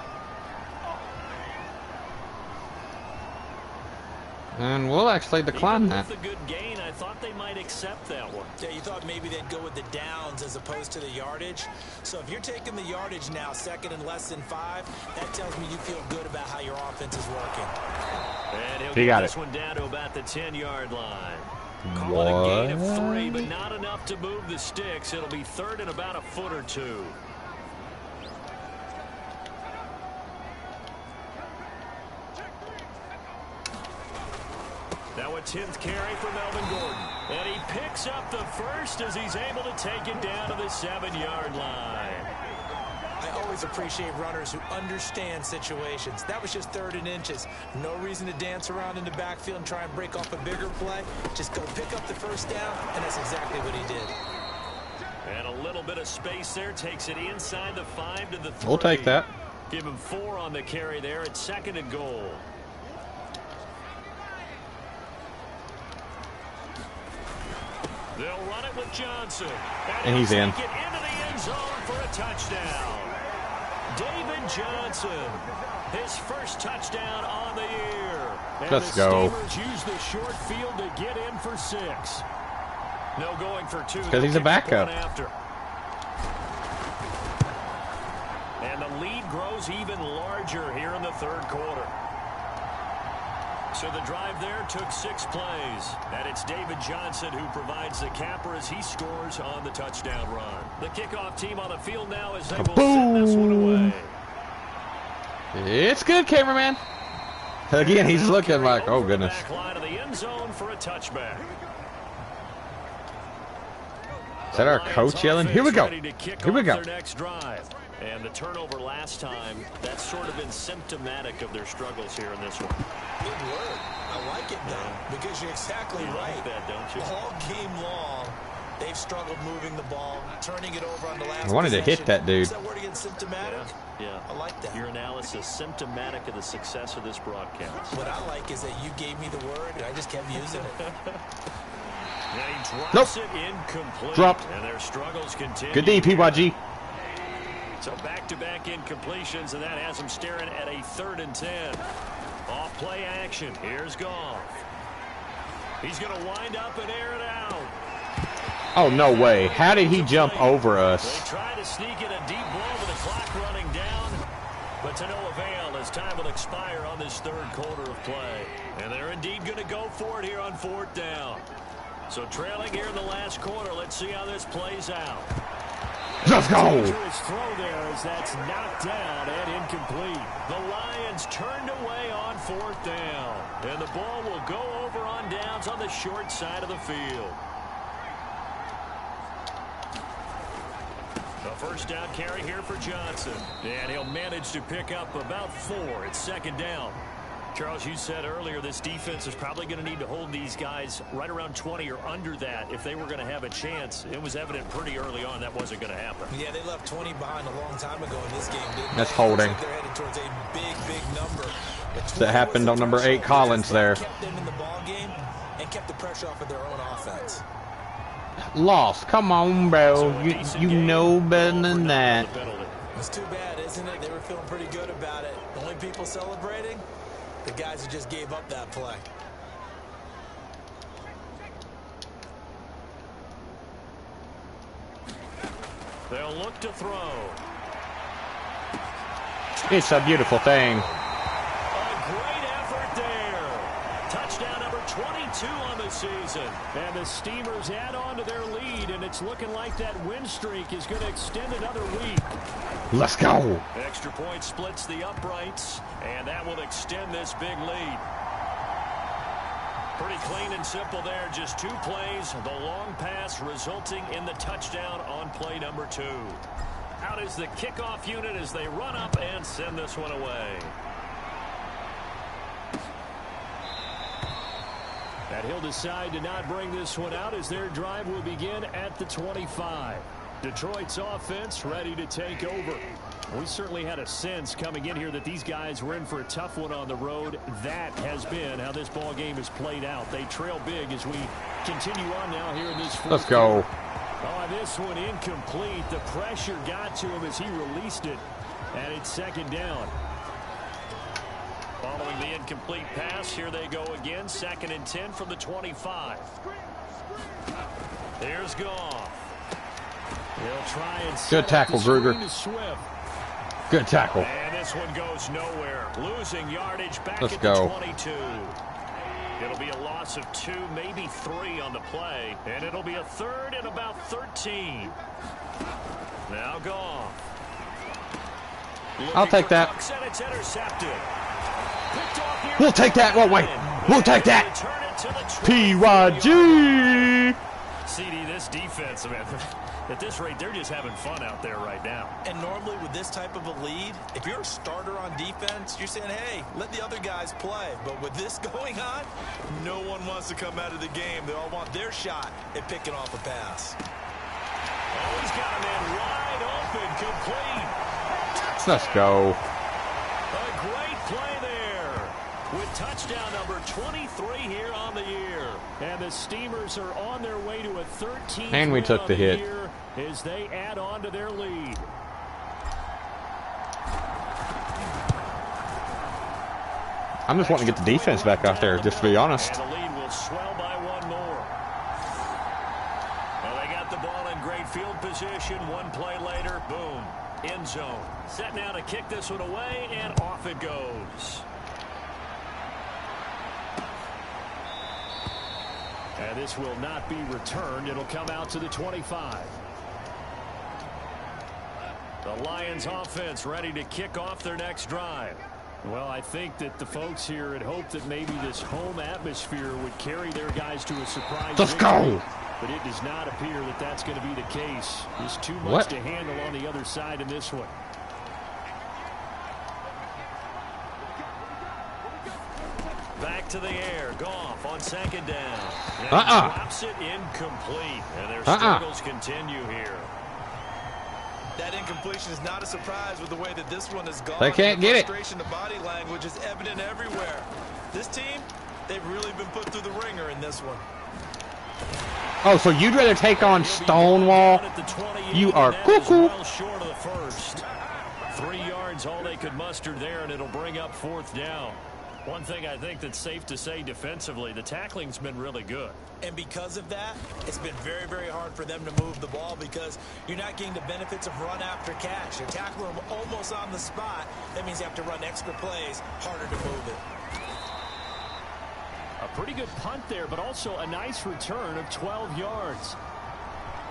[SPEAKER 1] And we'll actually decline that.
[SPEAKER 3] With a good gain, I thought they might accept that one.
[SPEAKER 4] Yeah, you thought maybe they'd go with the downs as opposed to the yardage. So if you're taking the yardage now, second and less than 5, that tells me you feel good about how your offense is working.
[SPEAKER 3] And he'll
[SPEAKER 1] He
[SPEAKER 3] get
[SPEAKER 1] got
[SPEAKER 3] this
[SPEAKER 1] it.
[SPEAKER 3] one down to about the 10-yard line. Call
[SPEAKER 1] What?
[SPEAKER 3] it a gain of 3, but not enough to move the sticks. It'll be third and about a foot or 2. Now a 10th carry for Melvin Gordon. And he picks up the first as he's able to take it down to the 7-yard line.
[SPEAKER 4] I always appreciate runners who understand situations. That was just 3rd and inches. No reason to dance around in the backfield and try and break off a bigger play. Just go pick up the first down, and that's exactly what he did.
[SPEAKER 3] And a little bit of space there takes it inside the 5 to the 3.
[SPEAKER 1] We'll take that.
[SPEAKER 3] Give him 4 on the carry there at 2nd and goal. They'll run it with Johnson.
[SPEAKER 1] And he's in.
[SPEAKER 3] Take it into the end zone for a touchdown. David Johnson, his first touchdown on the year. And
[SPEAKER 1] Let's
[SPEAKER 3] the
[SPEAKER 1] go.
[SPEAKER 3] Steamers use the short field to get in for 6. No going for 2.
[SPEAKER 1] Because he's a backup.
[SPEAKER 3] After. And the lead grows even larger here in the 3rd quarter. So the drive there took 6 plays. And it's David Johnson who provides the capper as he scores on the touchdown run. The kickoff team on the field now as they will send this one away.
[SPEAKER 1] It's good, cameraman. Again, he's looking like, oh goodness.
[SPEAKER 3] Back line of the end zone for a touchback.
[SPEAKER 1] Is that our coach yelling? Here we go. Here we go.
[SPEAKER 3] Their next drive. And the turnover last time, that's sort of been symptomatic of their struggles here in this one.
[SPEAKER 4] Good word. I like it, though, because you're exactly right.
[SPEAKER 3] Like that, don't you?
[SPEAKER 4] All game long, they've struggled moving the ball, turning it over on the last
[SPEAKER 1] I wanted to hit that dude.
[SPEAKER 4] Is that word again, symptomatic?
[SPEAKER 3] Yeah.
[SPEAKER 4] I like that.
[SPEAKER 3] Your analysis symptomatic of the success of this broadcast.
[SPEAKER 4] What I like is that you gave me the word, and I just kept using it.
[SPEAKER 3] And he drops
[SPEAKER 1] Nope.
[SPEAKER 3] it incomplete.
[SPEAKER 1] Dropped.
[SPEAKER 3] And their struggles continue.
[SPEAKER 1] Good D, PYG.
[SPEAKER 3] So back-to-back incompletions, and that has them staring at a 3rd and 10. Off play action. Here's Goff. He's going to wind up and air it out.
[SPEAKER 1] Oh, no way. How did he jump over us?
[SPEAKER 3] They try to sneak in a deep blow with the clock running down, but to no avail as time will expire on this 3rd quarter of play. And they're indeed going to go for it here on 4th down. So trailing here in the last quarter, let's see how this plays out.
[SPEAKER 1] Let's go.
[SPEAKER 3] Dangerous throw there as that's knocked down and incomplete. The Lions turned away on 4th down. And the ball will go over on downs on the short side of the field. The first down carry here for Johnson. And he'll manage to pick up about 4. It's 2nd down. Charles, you said earlier this defense is probably going to need to hold these guys right around 20 or under that if they were going to have a chance. It was evident pretty early on that wasn't going to happen.
[SPEAKER 4] Yeah, they left 20 behind a long time ago in this game, didn't they?
[SPEAKER 1] That's holding.
[SPEAKER 4] They're headed towards a big number.
[SPEAKER 1] That happened on number 8, Collins there.
[SPEAKER 4] Kept them in the ball game and kept the pressure off of their own offense.
[SPEAKER 1] Lost. Come on, bro. You know better than that.
[SPEAKER 4] It's too bad, isn't it? They were feeling pretty good about it. The only people celebrating? The guys who just gave up that play.
[SPEAKER 3] They'll look to throw.
[SPEAKER 1] It's a beautiful thing.
[SPEAKER 3] A great effort there. Touchdown number 22 on the season. And the Steamers add on to their lead, and it's looking like that win streak is going to extend another week.
[SPEAKER 1] Let's go.
[SPEAKER 3] Extra point splits the uprights, and that will extend this big lead. Pretty clean and simple there. Just 2 plays. The long pass resulting in the touchdown on play number 2. Out is the kickoff unit as they run up and send this one away. And he'll decide to not bring this one out as their drive will begin at the 25. Detroit's offense ready to take over. We certainly had a sense coming in here that these guys were in for a tough one on the road. That has been how this ball game has played out. They trail big as we continue on now here in this fourth.
[SPEAKER 1] Let's go.
[SPEAKER 3] Oh, this one incomplete. The pressure got to him as he released it. And it's 2nd down. Following the incomplete pass, here they go again. 2nd and 10 from the 25. Here's Goff. They'll try and
[SPEAKER 1] good tackle, Gruger. Good tackle.
[SPEAKER 3] And this one goes nowhere. Losing yardage back
[SPEAKER 1] Let's
[SPEAKER 3] at
[SPEAKER 1] go.
[SPEAKER 3] the 22. It'll be a loss of 2, maybe 3 on the play. And it'll be a 3rd and about 13. Now Goff.
[SPEAKER 1] I'll take that.
[SPEAKER 3] And it's intercepted.
[SPEAKER 1] We'll take that. Whoa, wait. We'll take that. PYG.
[SPEAKER 3] CD, this defense, man, at this rate, they're just having fun out there right now.
[SPEAKER 4] And normally with this type of a lead, if you're a starter on defense, you're saying, hey, let the other guys play. But with this going on, no one wants to come out of the game. They all want their shot at picking off a pass.
[SPEAKER 3] Oh, he's got a man wide open, complete.
[SPEAKER 1] Let's go.
[SPEAKER 3] A great play there with touchdown number 23 here on the year. And the Steamers are on their way to a 13th
[SPEAKER 1] And we took the hit
[SPEAKER 3] as they add on to their lead.
[SPEAKER 1] I'm just wanting to get the defense back out there, just to be honest.
[SPEAKER 3] And the lead will swell by 1 more. Well, they got the ball in great field position. 1 play later, boom, end zone. Set now to kick this one away, and off it goes. And this will not be returned. It'll come out to the 25. The Lions offense ready to kick off their next drive. Well, I think that the folks here had hoped that maybe this home atmosphere would carry their guys to a surprise.
[SPEAKER 1] Let's go.
[SPEAKER 3] But it does not appear that that's going to be the case. There's too much to handle on the other side in this one. Back to the air. Goff on 2nd down. And drops it incomplete. And their struggles continue here.
[SPEAKER 4] That incompletion is not a surprise with the way that this one has gone.
[SPEAKER 1] They can't get it.
[SPEAKER 4] The body language is evident everywhere. This team, they've really been put through the ringer in this one.
[SPEAKER 1] Oh, so you'd rather take on Stonewall? You are cuckoo.
[SPEAKER 3] Well short of the first. 3 yards, all they could muster there, and it'll bring up 4th down. One thing I think that's safe to say defensively, the tackling's been really good.
[SPEAKER 4] And because of that, it's been very, very hard for them to move the ball because you're not getting the benefits of run after catch. You're tackling them almost on the spot. That means you have to run extra plays, harder to move it.
[SPEAKER 3] A pretty good punt there, but also a nice return of 12 yards.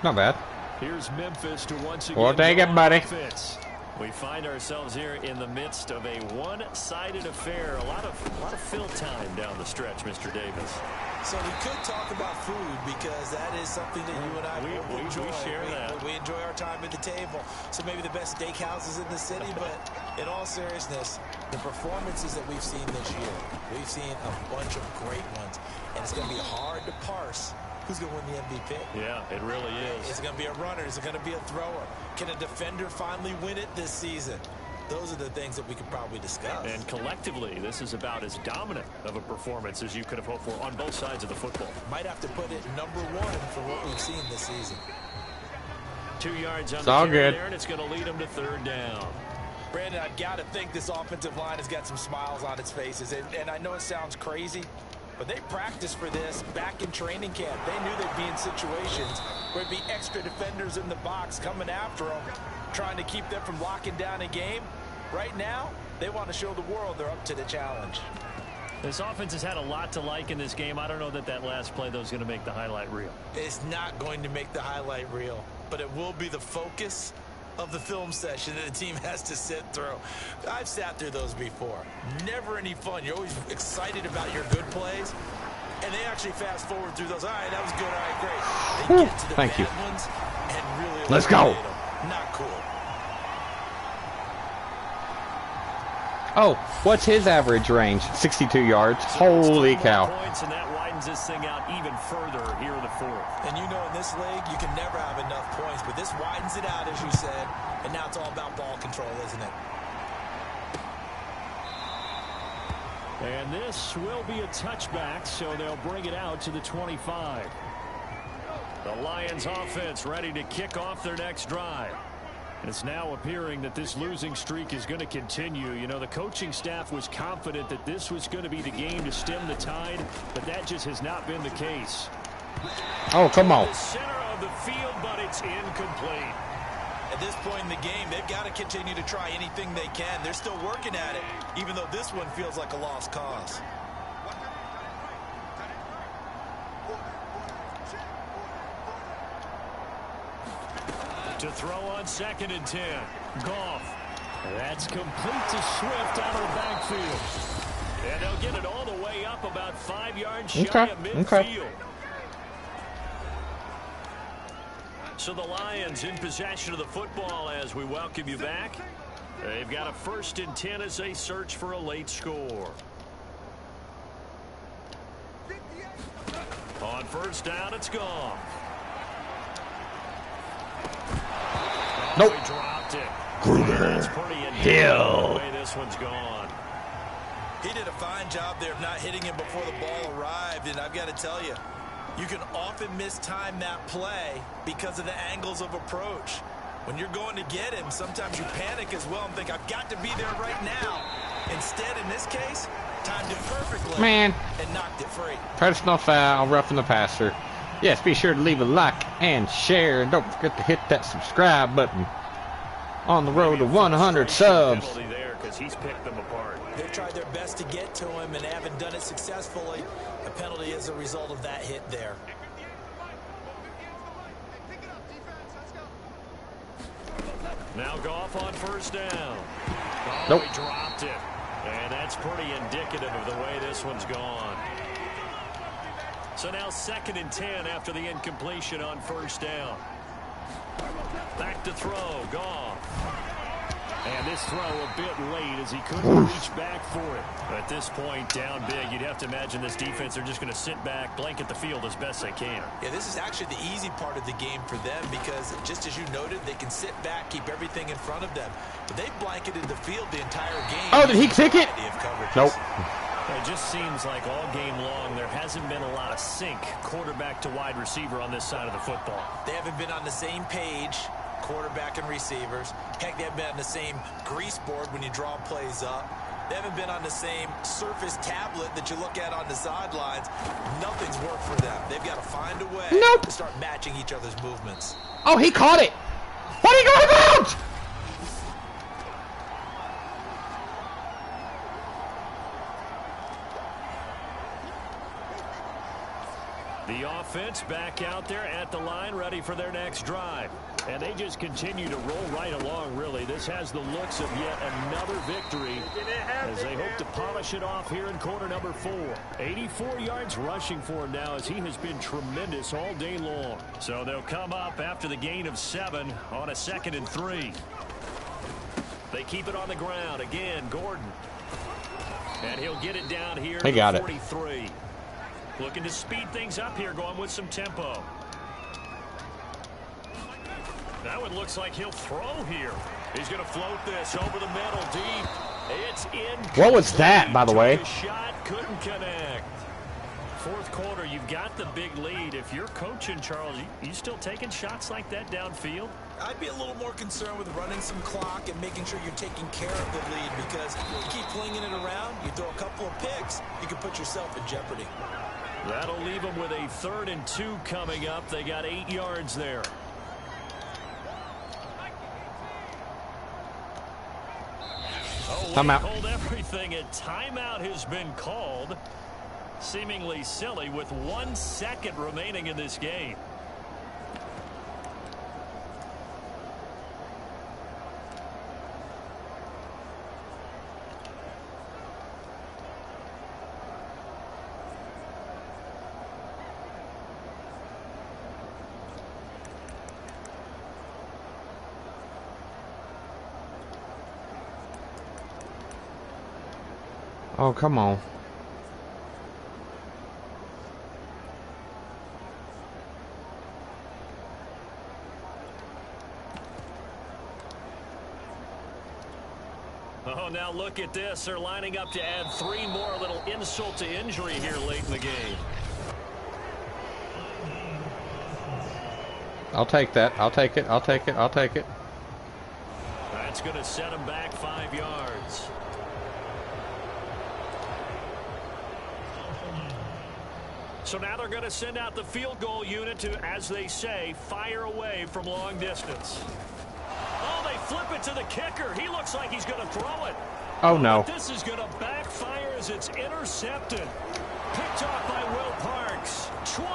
[SPEAKER 1] Not bad.
[SPEAKER 3] Here's Memphis to once again.
[SPEAKER 1] Well, take it, buddy.
[SPEAKER 3] Offense. We find ourselves here in the midst of a one-sided affair. A lot of fill time down the stretch, Mr. Davis.
[SPEAKER 4] So we could talk about food because that is something that you and I enjoy.
[SPEAKER 3] We share that.
[SPEAKER 4] We enjoy our time at the table. So maybe the best steakhouses in the city, but in all seriousness, the performances that we've seen this year, we've seen a bunch of great ones, and it's going to be hard to parse who's going to win the MVP.
[SPEAKER 3] Yeah, it really is.
[SPEAKER 4] Is it going to be a runner? Is it going to be a thrower? Can a defender finally win it this season? Those are the things that we could probably discuss.
[SPEAKER 3] And collectively, this is about as dominant of a performance as you could have hoped for on both sides of the football.
[SPEAKER 4] Might have to put it #1 for what we've seen this season.
[SPEAKER 3] 2 yards on
[SPEAKER 1] It's
[SPEAKER 3] the
[SPEAKER 1] all
[SPEAKER 3] carry
[SPEAKER 1] good.
[SPEAKER 3] there, and it's going to lead them to 3rd down.
[SPEAKER 4] Brandon, I've got to think this offensive line has got some smiles on its faces. And I know it sounds crazy, but they practiced for this back in training camp. They knew they'd be in situations where there'd be extra defenders in the box coming after them, trying to keep them from locking down a game. Right now, they want to show the world they're up to the challenge.
[SPEAKER 3] This offense has had a lot to like in this game. I don't know that last play, though, is going to make the highlight reel.
[SPEAKER 4] It's not going to make the highlight reel, but it will be the focus of the film session that the team has to sit through. I've sat through those before. Never any fun. You're always excited about your good plays, and they actually fast forward through those. All right, that was good. All right, great. They get to the
[SPEAKER 1] Thank you.
[SPEAKER 4] bad ones and really
[SPEAKER 1] Let's go.
[SPEAKER 4] eliminate them. Not cool.
[SPEAKER 1] Oh, what's his average range? 62 yards. Holy cow.
[SPEAKER 3] Points, and that widens this thing out even further here in the 4th.
[SPEAKER 4] And you know, in this league, you can never have enough points, but this widens it out, as you said, and now it's all about ball control, isn't it?
[SPEAKER 3] And this will be a touchback, so they'll bring it out to the 25. The Lions offense ready to kick off their next drive. It's now appearing that this losing streak is going to continue. You know, the coaching staff was confident that this was going to be the game to stem the tide, but that just has not been the case.
[SPEAKER 1] Oh, come on.
[SPEAKER 3] The center of the field, but it's incomplete.
[SPEAKER 4] At this point in the game, they've got to continue to try anything they can. They're still working at it, even though this one feels like a lost cause.
[SPEAKER 3] To throw on 2nd and 10. Goff. That's complete to Swift out of the backfield. And they'll get it all the way up about 5 yards shy of midfield. So the Lions in possession of the football as we welcome you back. They've got a 1st and 10 as they search for a late score. On 1st down, it's gone.
[SPEAKER 1] Nope.
[SPEAKER 3] He dropped it.
[SPEAKER 1] Gruber.
[SPEAKER 3] Hill. The way this one's gone.
[SPEAKER 4] He did a fine job there of not hitting him before the ball arrived, and I've got to tell you, you can often mistime that play because of the angles of approach. When you're going to get him, sometimes you panic as well and think, I've got to be there right now. Instead, in this case, timed it perfectly and knocked it free.
[SPEAKER 1] Personal foul, roughing the passer. Yes, be sure to leave a like and share, and don't forget to hit that subscribe button. On the road to 100 subs.
[SPEAKER 3] There because he's picked them apart.
[SPEAKER 4] They've tried their best to get to him and haven't done it successfully. A penalty as a result of that hit there.
[SPEAKER 3] Now Goff on 1st down.
[SPEAKER 1] Nope.
[SPEAKER 3] He dropped it. And that's pretty indicative of the way this one's gone. So now 2nd and 10 after the incompletion on 1st down. Back to throw. Goff. And this throw a bit late as he couldn't reach back for it. At this point, down big, you'd have to imagine this defense are just going to sit back, blanket the field as best they can.
[SPEAKER 4] Yeah, this is actually the easy part of the game for them because, just as you noted, they can sit back, keep everything in front of them. But they've blanketed the field the entire game.
[SPEAKER 1] Oh, did he kick it? Nope.
[SPEAKER 3] It just seems like all game long there hasn't been a lot of sync quarterback to wide receiver on this side of the football.
[SPEAKER 4] They haven't been on the same page, quarterback and receivers. Heck, they haven't been on the same grease board when you draw plays up. They haven't been on the same surface tablet that you look at on the sidelines. Nothing's worked for them. They've got to find a way to start matching each other's movements.
[SPEAKER 1] Oh, he caught it. What are you going about?
[SPEAKER 3] The The offense back out there at the line, ready for their next drive. And they just continue to roll right along, really. This has the looks of yet another victory as they hope to polish it off here in quarter number 4. 84 yards rushing for him now as he has been tremendous all day long. So they'll come up after the gain of 7 on a 2nd and 3. They keep it on the ground. Again, Gordon. And he'll get it down here
[SPEAKER 1] They got
[SPEAKER 3] to
[SPEAKER 1] it.
[SPEAKER 3] 43. Looking to speed things up here, going with some tempo. That one looks like he'll throw here. He's going to float this over the middle deep. It's in.
[SPEAKER 1] What was that, by the way?
[SPEAKER 3] Shot couldn't connect. Fourth quarter, you've got the big lead. If you're coaching, Charles, you still taking shots like that downfield?
[SPEAKER 4] I'd be a little more concerned with running some clock and making sure you're taking care of the lead, because if you keep flinging it around, you throw a couple of picks, you can put yourself in jeopardy.
[SPEAKER 3] That'll leave them with a 3rd and 2 coming up. They got 8 yards there. Oh,
[SPEAKER 1] timeout.
[SPEAKER 3] Hold everything. A timeout has been called. Seemingly silly with 1 second remaining in this game.
[SPEAKER 1] Oh, come on.
[SPEAKER 3] Oh, now look at this. They're lining up to add 3 more. A little insult to injury here late in the game.
[SPEAKER 1] I'll take that. I'll take it. I'll take it. I'll take it.
[SPEAKER 3] That's going to set them back 5 yards. So now they're going to send out the field goal unit to, as they say, fire away from long distance. Oh, they flip it to the kicker. He looks like he's going to throw it.
[SPEAKER 1] Oh, no.
[SPEAKER 3] But this is going to backfire as it's intercepted. Picked off by Will Parks. 20.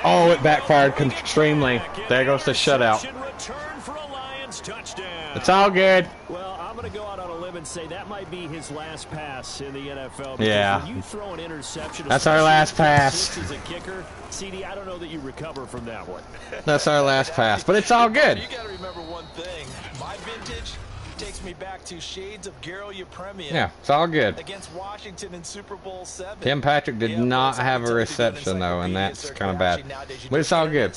[SPEAKER 1] Oh, it backfired extremely. There goes the shutout.
[SPEAKER 3] Return for a Lions touchdown.
[SPEAKER 1] It's all good.
[SPEAKER 3] Well, I'm going to go out on a limb and say that might be his last pass in the NFL.
[SPEAKER 1] Yeah.
[SPEAKER 3] When you throw an interception,
[SPEAKER 1] that's our last pass.
[SPEAKER 3] As a kicker, CD, I don't know that you recover from that one.
[SPEAKER 1] That's our last pass, but it's all good.
[SPEAKER 4] You got to remember one thing. My vintage takes me back to shades of Garo Yepremian.
[SPEAKER 1] Yeah, it's all good.
[SPEAKER 4] Against Washington in Super Bowl 7.
[SPEAKER 1] Tim Patrick did not have a reception, though, and that's kind of bad. But it's all good.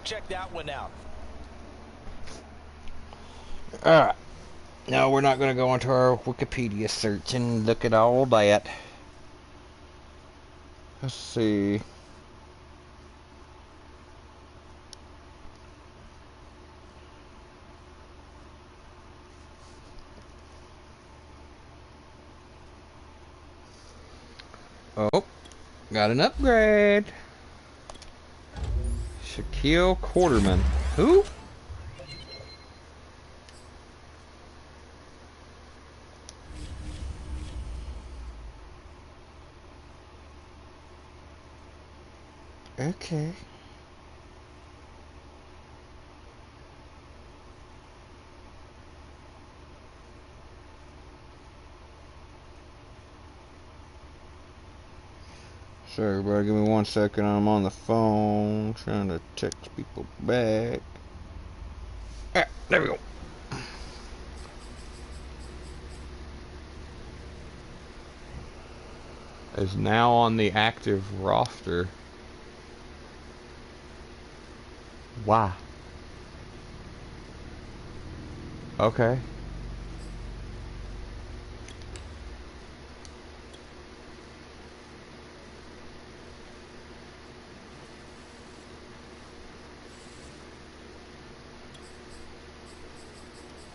[SPEAKER 4] Check that one out.
[SPEAKER 1] All right. No, we're not going to go into our Wikipedia search and look at all that. Let's see. Oh, got an upgrade. Shaquille Quarterman. Who? Okay. Sorry, everybody, give me 1 second. I'm on the phone trying to text people back. Ah, there we go. Is now on the active roster. Why? Okay.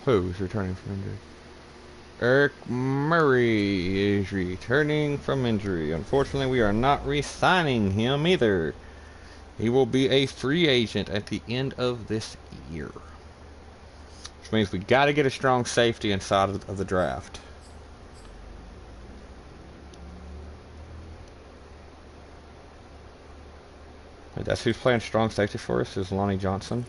[SPEAKER 1] Who's returning from injury? Eric Murray is returning from injury. Unfortunately, we are not re-signing him either. He will be a free agent at the end of this year. Which means we got to get a strong safety inside of the draft. That's who's playing strong safety for us, is Lonnie Johnson.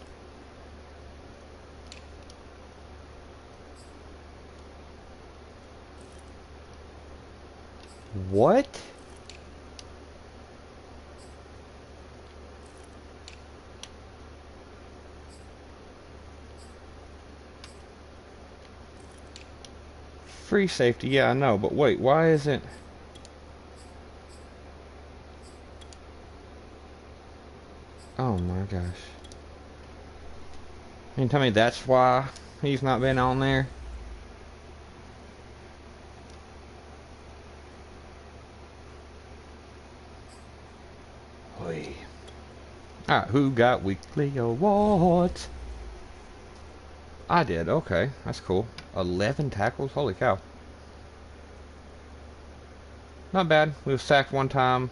[SPEAKER 1] What? Free safety, yeah, I know, but wait, why isn't... Oh my gosh. You tell me that's why he's not been on there? Oy. Alright, who got weekly awards? I did, okay, that's cool. 11 tackles, holy cow. Not bad. We were sacked one time.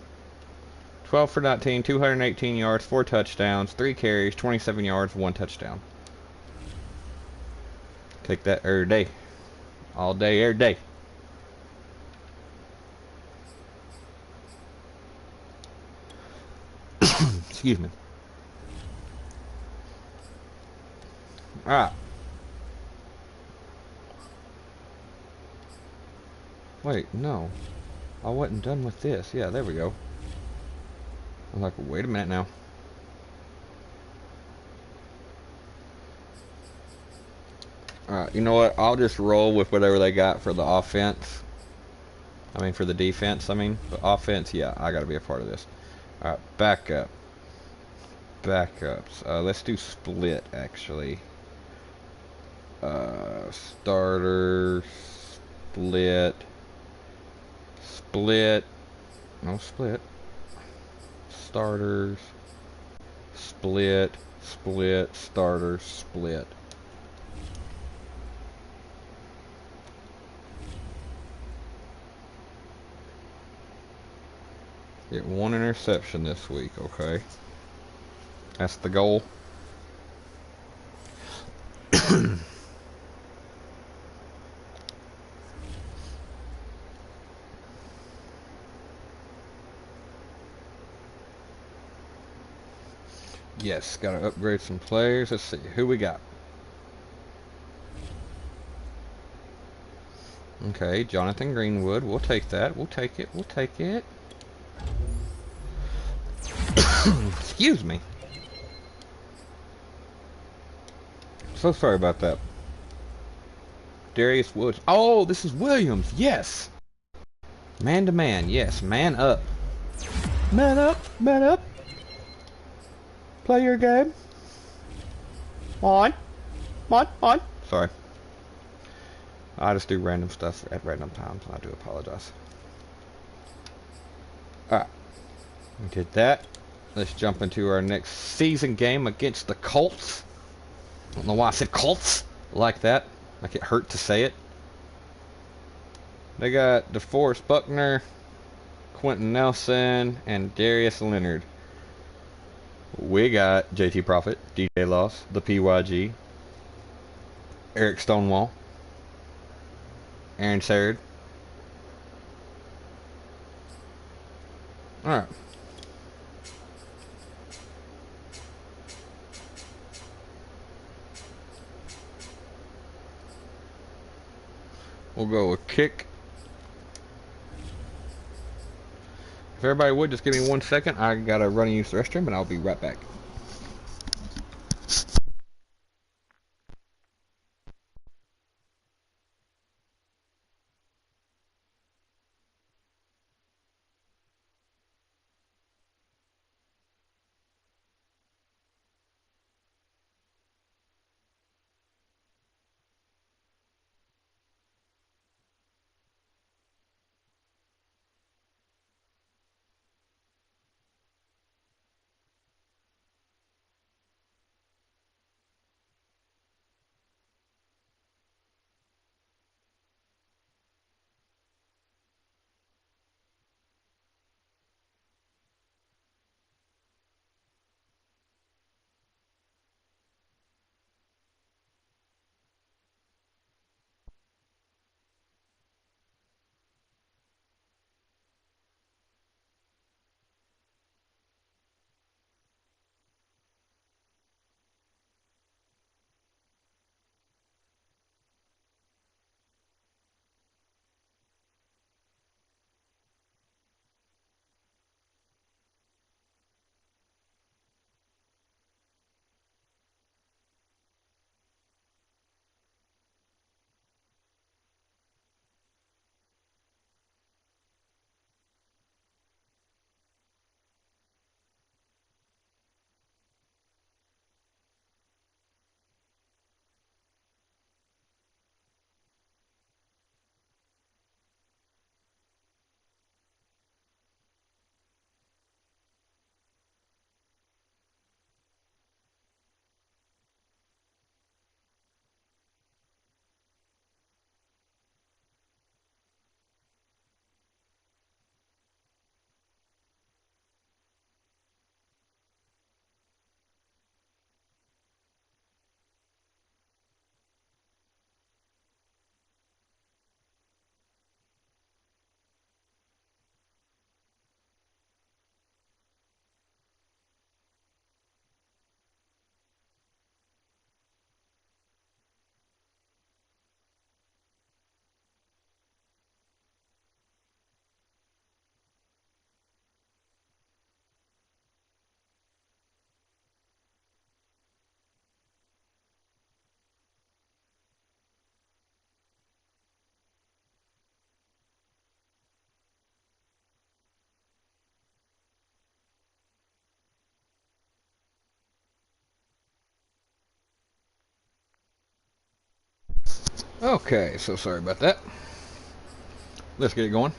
[SPEAKER 1] 12 for 19, 218 yards, 4 touchdowns, 3 carries, 27 yards, 1 touchdown. Take that every day. All day, every day. Excuse me. Alright. Wait, no. I wasn't done with this. Yeah, there we go. I'm like, wait a minute now. Alright, you know what? I'll just roll with whatever they got for the offense. I mean, for the defense, I mean. But offense, yeah, I gotta be a part of this. Alright, backup. Backups. Let's do split, actually. Starter. Split. Split. No, split. Starters. Split. Split. Starters. Split. Get 1 interception this week, okay? That's the goal. Yes, gotta upgrade some players. Let's see, who we got? Okay, Jonathan Greenwood. We'll take that. We'll take it. We'll take it. Excuse me. So sorry about that. Darius Woods. Oh, this is Williams. Yes. Man to man. Yes. Man up. Man up. Man up. Play your game. On. On. Sorry. I just do random stuff at random times. I do apologize. Alright. We did that. Let's jump into our next season game against the Colts. I don't know why I said Colts like that. Like it hurt to say it. They got DeForest Buckner, Quentin Nelson, and Darius Leonard. We got JT Profit, DJ Loss, the PYG, Eric Stonewall, Aaron Sarad. Alright. We'll go with kick. If everybody would, just give me 1 second. I gotta run and use the restroom, and I'll be right back. Okay, so sorry about that. Let's get it going.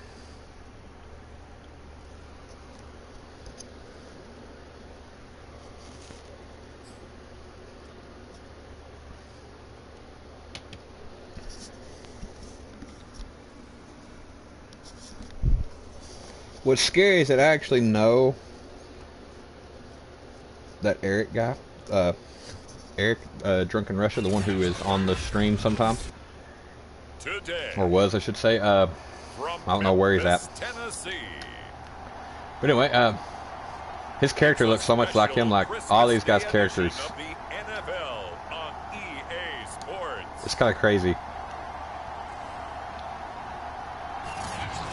[SPEAKER 1] What's scary is that I actually know that Eric guy, Eric, Drunken Russia, the one who is on the stream sometimes, or was, I should say. I don't know where he's at. But anyway, his character looks so much like him, like all these guys' characters. It's kind of crazy.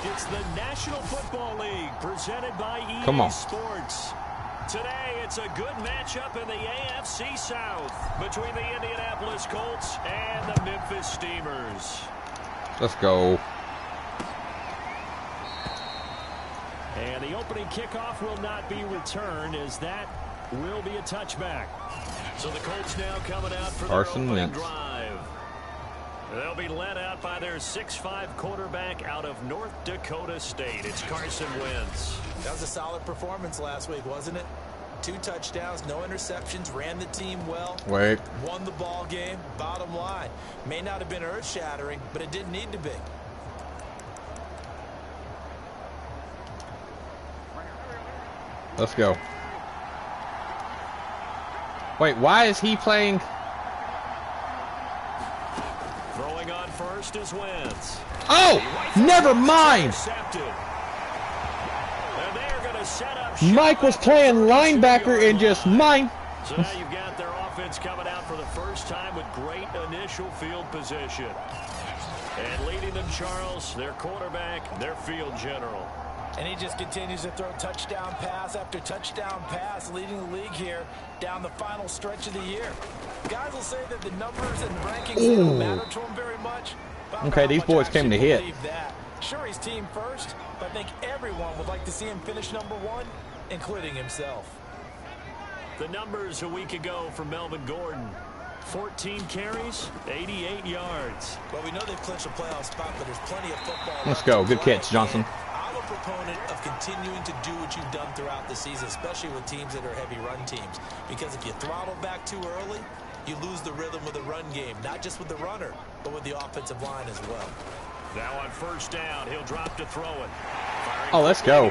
[SPEAKER 3] It's the National Football League presented by EA
[SPEAKER 1] Come on.
[SPEAKER 3] Sports. Today, it's a good matchup in the AFC South between the Indianapolis Colts and the Memphis Steamers.
[SPEAKER 1] Let's go.
[SPEAKER 3] And the opening kickoff will not be returned, as that will be a touchback. So the Colts now coming out for their opening drive. They'll be led out by their 6'5" quarterback out of North Dakota State. It's Carson Wentz.
[SPEAKER 4] That was a solid performance last week, wasn't it? 2 touchdowns, no interceptions, ran the team well.
[SPEAKER 1] Wait.
[SPEAKER 4] Won the ball game. Bottom line, may not have been earth-shattering, but it didn't need to be.
[SPEAKER 1] Let's go. Wait, why is he playing?
[SPEAKER 3] Throwing on first is Wentz.
[SPEAKER 1] Oh, never mind.
[SPEAKER 3] And they're going to set up.
[SPEAKER 1] Mike was playing linebacker and just mine.
[SPEAKER 3] So now you've got their offense coming out for the first time with great initial field position. And leading them, Charles, their quarterback, their field general.
[SPEAKER 4] And he just continues to throw touchdown pass after touchdown pass, leading the league here down the final stretch of the year. Guys will say that the numbers and rankings don't matter to him very much.
[SPEAKER 1] Okay, these boys came to hit.
[SPEAKER 4] Sure, he's team first, but I think everyone would like to see him finish #1, including himself.
[SPEAKER 3] The numbers a week ago for Melvin Gordon. 14 carries, 88 yards.
[SPEAKER 4] Well, we know they've clinched a playoff spot, but there's plenty of football.
[SPEAKER 1] Let's go. Good catch, Johnson.
[SPEAKER 4] I'm a proponent of continuing to do what you've done throughout the season, especially with teams that are heavy run teams. Because if you throttle back too early, you lose the rhythm with the run game, not just with the runner, but with the offensive line as well.
[SPEAKER 3] Now on first down, he'll drop to throw it.
[SPEAKER 1] Oh, let's go.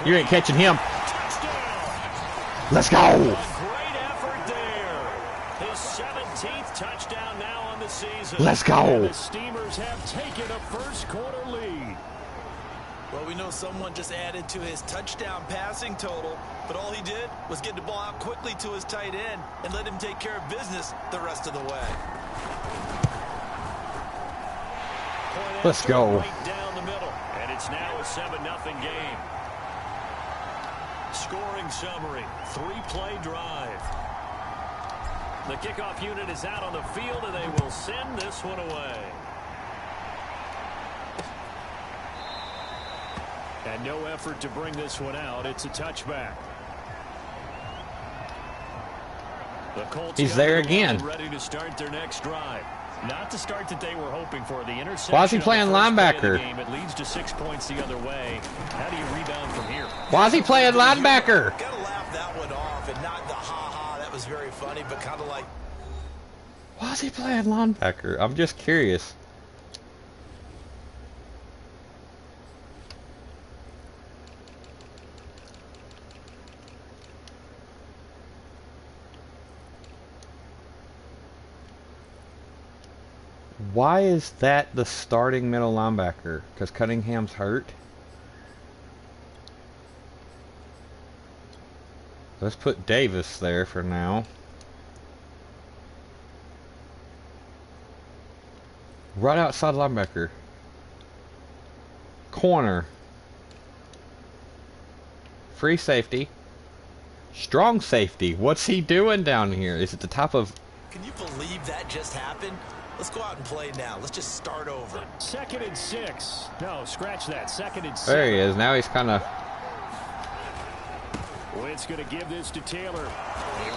[SPEAKER 1] You ain't catching him. Let's go.
[SPEAKER 3] Great effort there. His 17th touchdown now on the season.
[SPEAKER 1] Let's go.
[SPEAKER 3] And the Steamers have taken a first quarter lead.
[SPEAKER 4] Well, we know someone just added to his touchdown passing total, but all he did was get the ball out quickly to his tight end and let him take care of business the rest of the way.
[SPEAKER 1] Let's go.
[SPEAKER 3] Right down the middle, and it's now a 7-0 game. Scoring summary, 3-play drive. The kickoff unit is out on the field, and they will send this one away. And no effort to bring this one out. It's a touchback. The Colts
[SPEAKER 1] He's there again.
[SPEAKER 3] Ready to start their next drive. Not the start that they were hoping for. The interception.
[SPEAKER 1] Why is he playing linebacker?
[SPEAKER 3] Game, it leads to 6 points the other way. How do you rebound from here?
[SPEAKER 1] Why is he playing linebacker?
[SPEAKER 4] Gotta laugh that one off and not the ha-ha. That was very funny, but kind of like.
[SPEAKER 1] Why is he playing linebacker? I'm just curious. Why is that the starting middle linebacker? Because Cunningham's hurt? Let's put Davis there for now. Right outside linebacker. Corner. Free safety. Strong safety. What's he doing down here? Is it the type of...
[SPEAKER 4] Can you believe that just happened? Let's go out and play now. Let's just start over.
[SPEAKER 3] 2nd and 6. No, scratch that. 2nd and 7.
[SPEAKER 1] There he is. Now he's kind of...
[SPEAKER 3] It's going to give this to Taylor.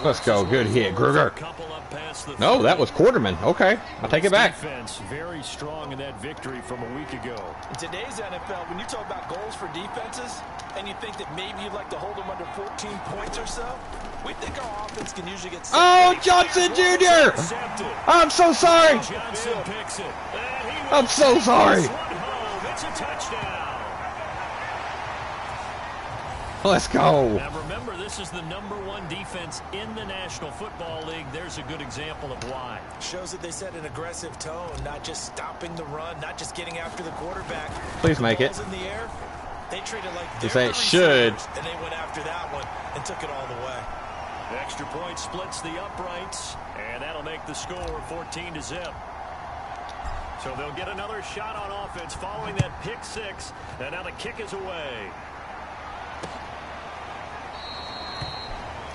[SPEAKER 1] Let's go. Good hit, Gruger.
[SPEAKER 3] Couple up get past the
[SPEAKER 1] No, that was Quarterman. Okay, I'll take it back.
[SPEAKER 3] Defense very strong in that victory from a week ago.
[SPEAKER 4] In today's NFL, when you talk about goals for defenses, and you think that maybe you'd like to hold them under 14 points or so, we think our offense can usually get...
[SPEAKER 1] Oh, Johnson Jr.! I'm so sorry!
[SPEAKER 3] Johnson picks it.
[SPEAKER 1] I'm so sorry!
[SPEAKER 3] It's a touchdown.
[SPEAKER 1] Let's go.
[SPEAKER 3] Now remember, this is the #1 defense in the National Football League. There's a good example of why.
[SPEAKER 4] Shows that they set an aggressive tone, not just stopping the run, not just getting after the quarterback.
[SPEAKER 1] Please make it.
[SPEAKER 4] In the air, they treated like
[SPEAKER 1] they say it should.
[SPEAKER 4] And they went after that one and took it all the way.
[SPEAKER 3] The extra point splits the uprights, and that'll make the score 14-0. So they'll get another shot on offense following that pick six, and now the kick is away.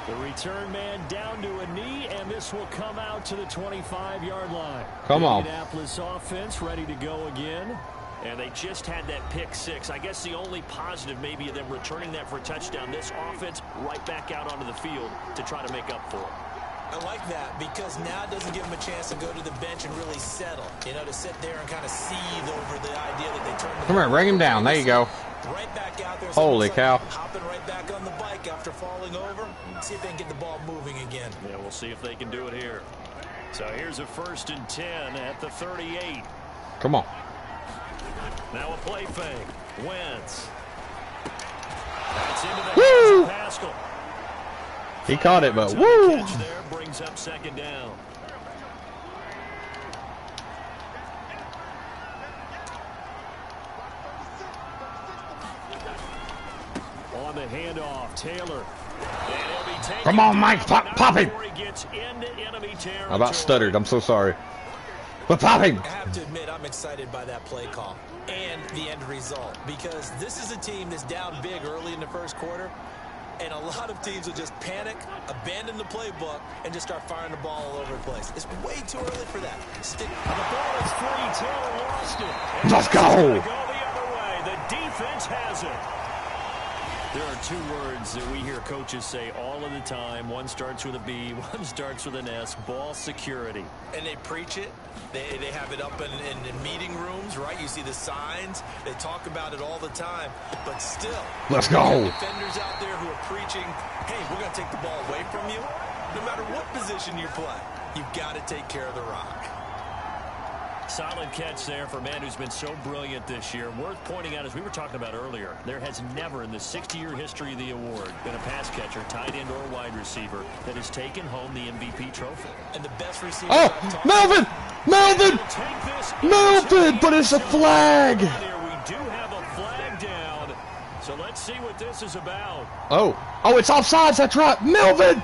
[SPEAKER 3] The return man down to a knee, and this will come out to the 25-yard line.
[SPEAKER 1] Come on.
[SPEAKER 3] Indianapolis offense ready to go again. And they just had that pick six. I guess the only positive maybe of them returning that for a touchdown. This offense right back out onto the field to try to make up for it.
[SPEAKER 4] I like that because now it doesn't give them a chance to go to the bench and really settle. You know, to sit there and kind of seethe over the idea that they turned.
[SPEAKER 1] Come here, bring him down. There you go.
[SPEAKER 4] Right back out there.
[SPEAKER 1] Holy cow.
[SPEAKER 4] Hopping right back on the bike after falling over. See if they can get the ball moving again.
[SPEAKER 3] Yeah, we'll see if they can do it here. So here's a 1st and 10 at the 38.
[SPEAKER 1] Come on.
[SPEAKER 3] Now a play fake. Wentz. That's into the hands of Pascal.
[SPEAKER 1] He caught it, but woo!
[SPEAKER 3] Catch there brings up 2nd down. On the handoff, Taylor.
[SPEAKER 1] Come on, Mike, pop him.
[SPEAKER 3] How
[SPEAKER 1] about stuttered? I'm so sorry. But pop him.
[SPEAKER 4] I have to admit, I'm excited by that play call and the end result because this is a team that's down big early in the first quarter, and a lot of teams will just panic, abandon the playbook, and just start firing the ball all over the place. It's way too early for that.
[SPEAKER 3] The ball is free. Taylor lost it.
[SPEAKER 1] Let's go.
[SPEAKER 3] Go the other way. The defense has it. There are 2 words that we hear coaches say all of the time. One starts with a B, one starts with an S. Ball security.
[SPEAKER 4] And they preach it. They have it up in meeting rooms, right? You see the signs. They talk about it all the time. But still,
[SPEAKER 1] let's go.
[SPEAKER 4] Defenders out there who are preaching, hey, we're going to take the ball away from you. No matter what position you play, you've got to take care of the rock.
[SPEAKER 3] Solid catch there for a man who's been so brilliant this year. Worth pointing out, as we were talking about earlier, there has never in the 60-year history of the award been a pass catcher, tight end, or wide receiver that has taken home the MVP trophy.
[SPEAKER 4] And the best receiver.
[SPEAKER 1] Oh, Melvin! Melvin! Melvin! But it's a flag!
[SPEAKER 3] We do have a flag down. So let's see what this is about.
[SPEAKER 1] Oh, it's offsides. That's right. Melvin!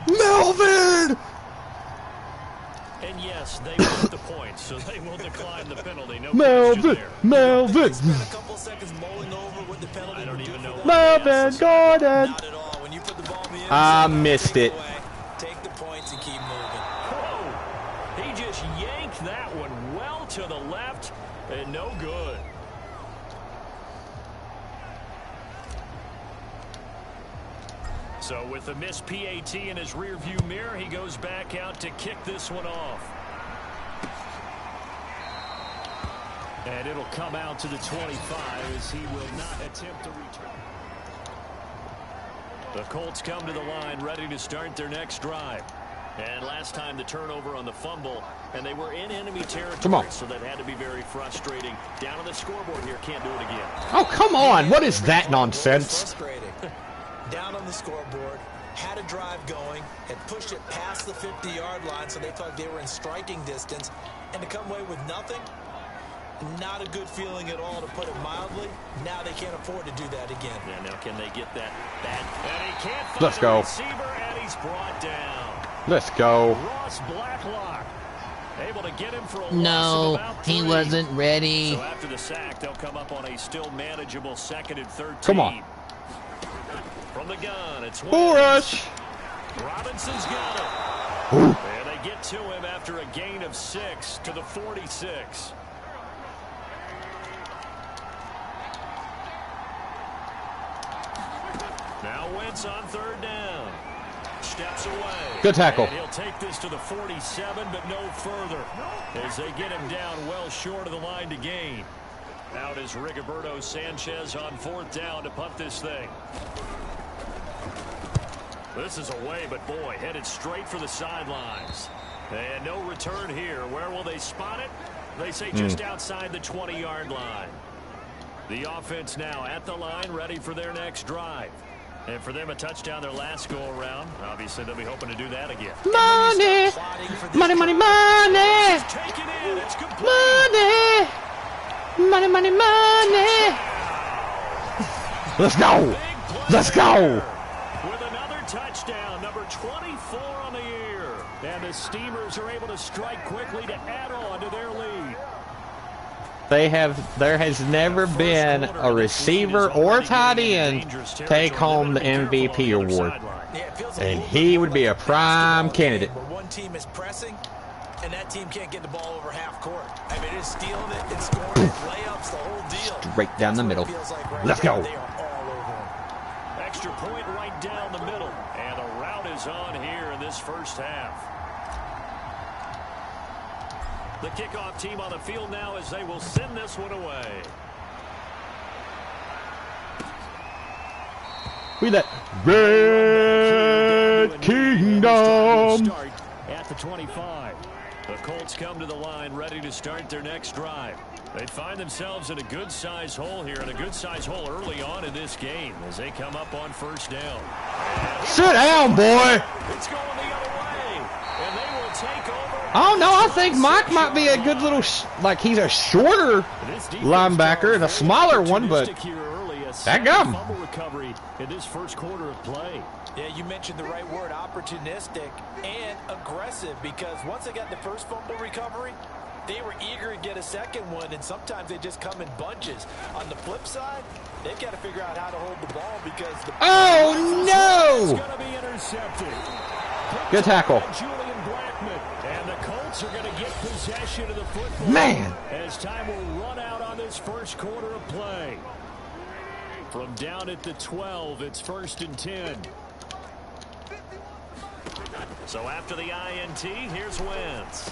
[SPEAKER 1] Melvin!
[SPEAKER 3] And yes, they want the points, so they will decline the penalty. No
[SPEAKER 1] Melvin! Melvin!
[SPEAKER 4] Spent a couple seconds mulling over what the penalty
[SPEAKER 3] I don't even know.
[SPEAKER 1] Melvin Gordon!
[SPEAKER 4] Not at all. When you put the ball in the end,
[SPEAKER 1] I missed it.
[SPEAKER 4] Take the points and keep moving.
[SPEAKER 3] Whoa! He just yanked that one well to the left, and no good. So with the missed PAT in his rearview mirror, he goes back out to kick this one off. And it'll come out to the 25 as he will not attempt to return. The Colts come to the line ready to start their next drive. And last time the turnover on the fumble, and they were in enemy territory, so that had to be very frustrating. Down on the scoreboard here, can't do it again.
[SPEAKER 1] Oh, come on. What is that nonsense?
[SPEAKER 4] Frustrating. Down on the scoreboard, had a drive going, had pushed it past the 50-yard line, so they thought they were in striking distance, and to come away with nothing, not a good feeling at all, to put it mildly. Now they can't afford to do that again.
[SPEAKER 3] Yeah, now can they get that back? And he can't find
[SPEAKER 1] Let's go.
[SPEAKER 3] Receiver, and he's brought down.
[SPEAKER 1] Let's go.
[SPEAKER 3] Ross Blacklock able to get him for a
[SPEAKER 5] No,
[SPEAKER 3] loss of about 3.
[SPEAKER 5] he wasn't ready.
[SPEAKER 3] So after the sack, they'll come up on a still manageable 2nd and 13.
[SPEAKER 1] Come on.
[SPEAKER 3] From the gun, it's
[SPEAKER 1] Bull rush.
[SPEAKER 3] Robinson's got it. And they get to him after a gain of 6 to the 46. Now Wentz on 3rd down. steps away.
[SPEAKER 1] Good tackle.
[SPEAKER 3] And he'll take this to the 47, but no further, as they get him down well short of the line to gain. Out is Rigoberto Sanchez on 4th down to punt this thing. This is away, but boy, headed straight for the sidelines. And no return here. Where will they spot it? They say just outside the 20-yard line. The offense now at the line, ready for their next drive. And for them, a touchdown their last go-around. Obviously, they'll be hoping to do that again.
[SPEAKER 1] Money! Money, money, money! Money! Money, money, money! Let's go! Let's go!
[SPEAKER 3] With another touchdown, number 24 on the year. And the Steamers are able to strike quickly to add on to their lead.
[SPEAKER 1] There has never been a receiver or tight end take home the MVP award. And he would be a prime candidate.
[SPEAKER 4] One team is pressing, and that team can't get the ball over half court. I mean, it's stealing it, it's scoring it, layups, the whole deal.
[SPEAKER 1] Straight down the middle. Let's go.
[SPEAKER 4] They are all over him.
[SPEAKER 3] Extra point right down the middle. And the route is on here in this first half. The kickoff team on the field now as they will send this one away.
[SPEAKER 1] Look at that. Red Kingdom.
[SPEAKER 3] At the 25. The Colts come to the line ready to start their next drive. They find themselves in a good-sized hole here, and a good-sized hole early on in this game as they come up on 1st down.
[SPEAKER 1] Sit down, boy.
[SPEAKER 3] It's going the other way, and they will take over.
[SPEAKER 1] Oh, no, I think Mike might be a good little, he's a shorter linebacker and a smaller one, but that gum.
[SPEAKER 3] Fumble recovery in this first quarter of play.
[SPEAKER 4] Yeah, you mentioned the right word, opportunistic and aggressive, because once they got the first fumble recovery, they were eager to get a second one, and sometimes they just come in bunches. On the flip side, they've got to figure out how to hold the ball because the
[SPEAKER 1] no!
[SPEAKER 3] Going to be intercepted.
[SPEAKER 1] Good tackle.
[SPEAKER 3] Julian Blackman, and the Colts are going to get possession of the football.
[SPEAKER 1] Man!
[SPEAKER 3] As time will run out on this first quarter of play. From down at the 12, it's 1st and 10. So after the INT, here's Wentz.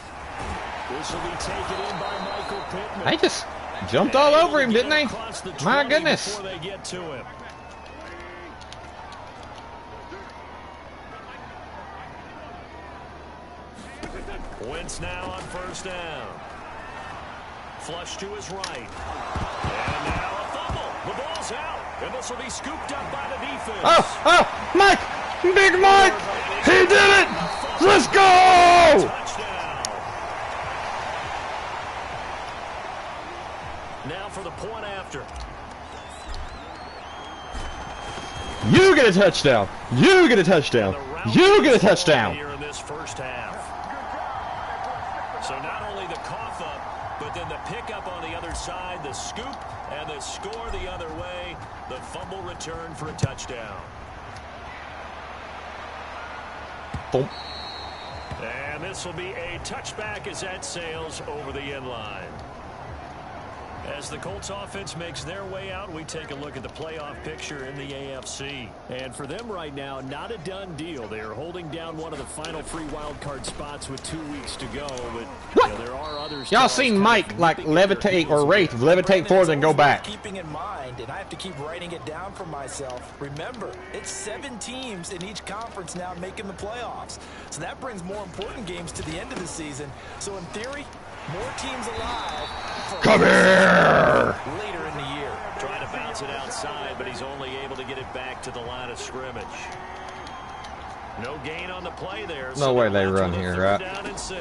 [SPEAKER 3] This will be taken in by Michael Pittman.
[SPEAKER 1] They just jumped all over him, didn't they? My goodness.
[SPEAKER 3] Before they get to him. Wentz now on 1st down. Flush to his right. And now a fumble. The ball's out. And this will be scooped up by the defense.
[SPEAKER 1] Oh, Mike! Big Mike! He did it! Let's go!
[SPEAKER 3] Touchdown. Now for the point after.
[SPEAKER 1] You get a touchdown! You get a touchdown! You get a touchdown!
[SPEAKER 3] Here in this first half. So not only the cough up, but then the pickup on the other side, the scoop, and the score the other way. The fumble return for a touchdown.
[SPEAKER 1] Boom.
[SPEAKER 3] And this will be a touchback as that sails over the end line. As the Colts offense makes their way out, we take a look at the playoff picture in the AFC. And for them right now, not a done deal. They are holding down one of the final 3 wild card spots with 2 weeks to go. But you know, there are others.
[SPEAKER 1] Y'all seen Mike like levitate or Wraith levitate forward and go back.
[SPEAKER 4] Keeping in mind, and I have to keep writing it down for myself. Remember, it's 7 teams in each conference now making the playoffs. So that brings more important games to the end of the season. So in theory, more teams alive.
[SPEAKER 1] Come here!
[SPEAKER 4] Later in the year.
[SPEAKER 3] Trying to bounce it outside, but he's only able to get it back to the line of scrimmage. No gain on the play there.
[SPEAKER 1] No way they run here, right?
[SPEAKER 3] Down and 6.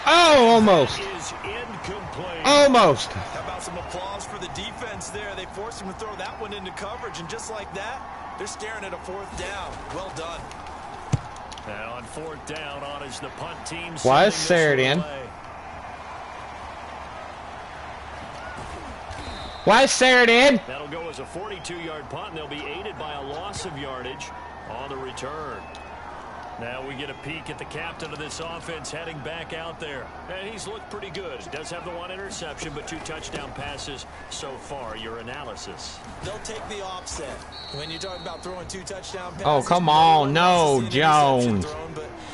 [SPEAKER 1] Oh, almost.
[SPEAKER 3] Is incomplete.
[SPEAKER 1] Almost.
[SPEAKER 4] How about some applause for the defense there? They forced him to throw that one into coverage, and just like that, they're staring at a 4th down. Well done.
[SPEAKER 3] And on 4th down, on is the punt team.
[SPEAKER 1] Why is Sheridan? Why is Sheridan?
[SPEAKER 3] That'll go as a 42-yard punt, and they'll be aided by a loss of yardage on the return. Now we get a peek at the captain of this offense heading back out there. And he's looked pretty good. He does have the 1 interception, but 2 touchdown passes so far. Your analysis?
[SPEAKER 4] They'll take the offset. When you're talking about throwing 2 touchdown passes.
[SPEAKER 1] Oh, come on. No, Jones.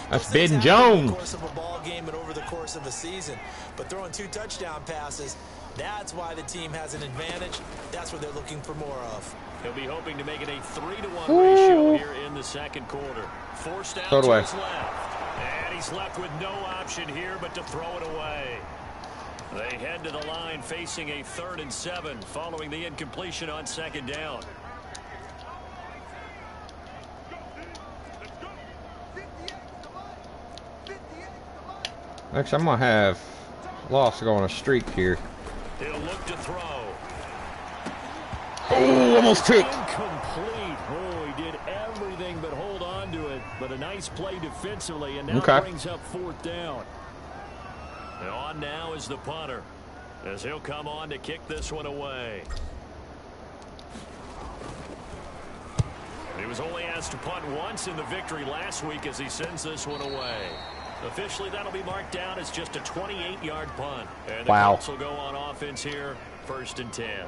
[SPEAKER 1] That's Ben Jones.
[SPEAKER 4] Over the course of a ball game and over the course of a season. But throwing 2 touchdown passes, that's why the team has an advantage. That's what they're looking for more of.
[SPEAKER 3] He'll be hoping to make it a 3-to-1 ratio here in the second quarter. Forced out to his left. And he's left with no option here but to throw it away. They head to the line facing a 3rd and 7 following the incompletion on 2nd down.
[SPEAKER 1] Next, I'm going to have Loss go on a streak here.
[SPEAKER 3] He'll look to throw.
[SPEAKER 1] Oh, almost picked.
[SPEAKER 3] Incomplete. Oh, he did everything but hold on to it. But a nice play defensively, and now brings up 4th down. And on now is the punter, as he'll come on to kick this one away. He was only asked to punt once in the victory last week as he sends this one away. Officially, that'll be marked down as just a 28-yard punt. And the Colts will go on offense here, 1st and 10.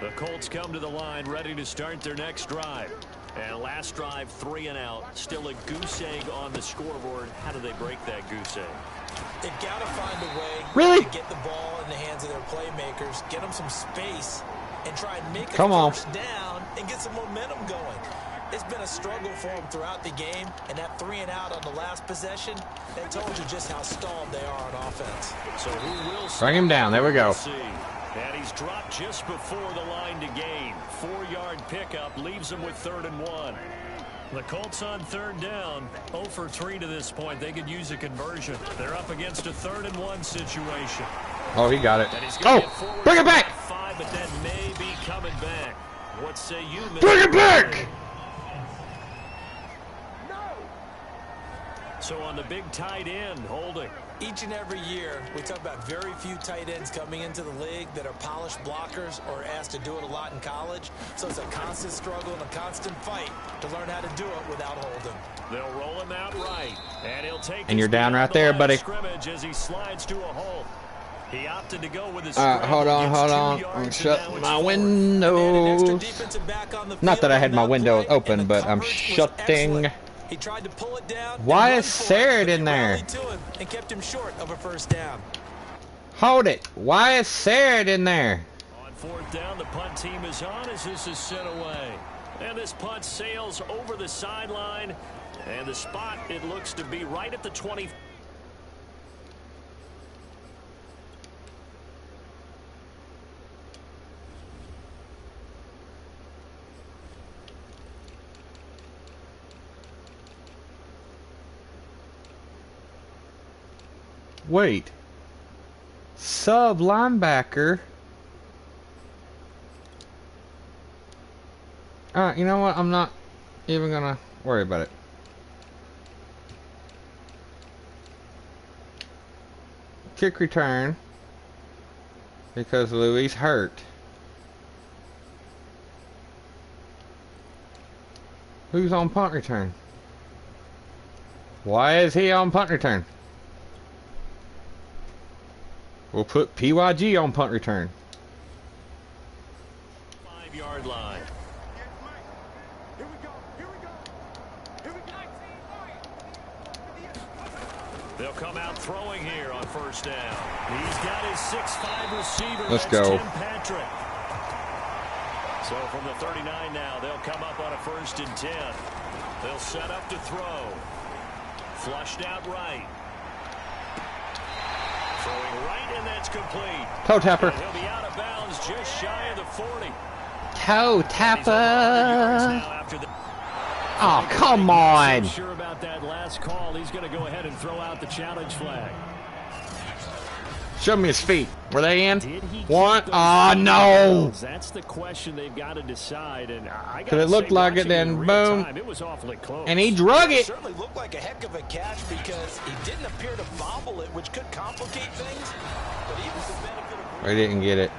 [SPEAKER 3] The Colts come to the line ready to start their next drive. And last drive, 3 and out. Still a goose egg on the scoreboard. How do they break that goose egg?
[SPEAKER 4] They've got to find a way to get the ball in the hands of their playmakers, get them some space, and try and make a first down and get some momentum going. It's been a struggle for them throughout the game, and that 3 and out on the last possession, that told you just how stalled they are on offense.
[SPEAKER 3] So who will
[SPEAKER 1] bring him down? There we go.
[SPEAKER 3] And he's dropped just before the line to gain. 4-yard pickup leaves him with 3rd and 1. The Colts on 3rd down, 0 for 3 to this point. They could use a conversion. They're up against a 3rd and 1 situation.
[SPEAKER 1] Oh, he got it. Oh, bring it back!
[SPEAKER 3] 5, but that may be coming back. What say you, Mr.
[SPEAKER 1] Bring it back!
[SPEAKER 3] So on the big tight end, holding.
[SPEAKER 4] Each and every year, we talk about very few tight ends coming into the league that are polished blockers or asked to do it a lot in college. So it's a constant struggle and a constant fight to learn how to do it without holding.
[SPEAKER 3] They'll roll him out right, and he'll take.
[SPEAKER 1] And you're down right there, buddy.
[SPEAKER 3] Scrimmage as he slides to a hold. He opted to go with his.
[SPEAKER 1] Hold on. I'm shutting my windows. Not that I had my window open, but I'm shutting.
[SPEAKER 4] He tried to pull it down.
[SPEAKER 1] Why is Sarah in there?
[SPEAKER 4] And kept him short of a first down.
[SPEAKER 1] Hold it. Why is Sarah in there?
[SPEAKER 3] On 4th down, the punt team is on as this is sent away. And this punt sails over the sideline. And the spot, it looks to be right at the 20.
[SPEAKER 1] Wait. Sub linebacker. You know what? I'm not even gonna worry about it. Kick return. Because Louis hurt. Who's on punt return? Why is he on punt return? We'll put PYG on punt return.
[SPEAKER 3] 5-yard line. They'll come out throwing here on 1st down. He's got his 6'5" receiver.
[SPEAKER 1] Let's go.
[SPEAKER 3] Tim Patrick. So from the 39 now, they'll come up on a 1st and 10. They'll set up to throw. Flushed out right. Throwing right, and that's complete.
[SPEAKER 1] Toe tapper.
[SPEAKER 3] And he'll be out of bounds just shy of the 40.
[SPEAKER 1] Toe tapper. Oh, come on.
[SPEAKER 3] Sure about that last call. He's going to go ahead and throw out the challenge flag.
[SPEAKER 1] Show me his feet. Were they in? One? Oh, no.
[SPEAKER 3] That's the question they've got to decide. And
[SPEAKER 1] because it looked like it, then boom.
[SPEAKER 3] It was awfully close.
[SPEAKER 1] And he drug it.
[SPEAKER 4] It certainly looked like a heck of a catch because he didn't appear to fumble it, which could complicate things. But even the benefit of...
[SPEAKER 1] I didn't get it.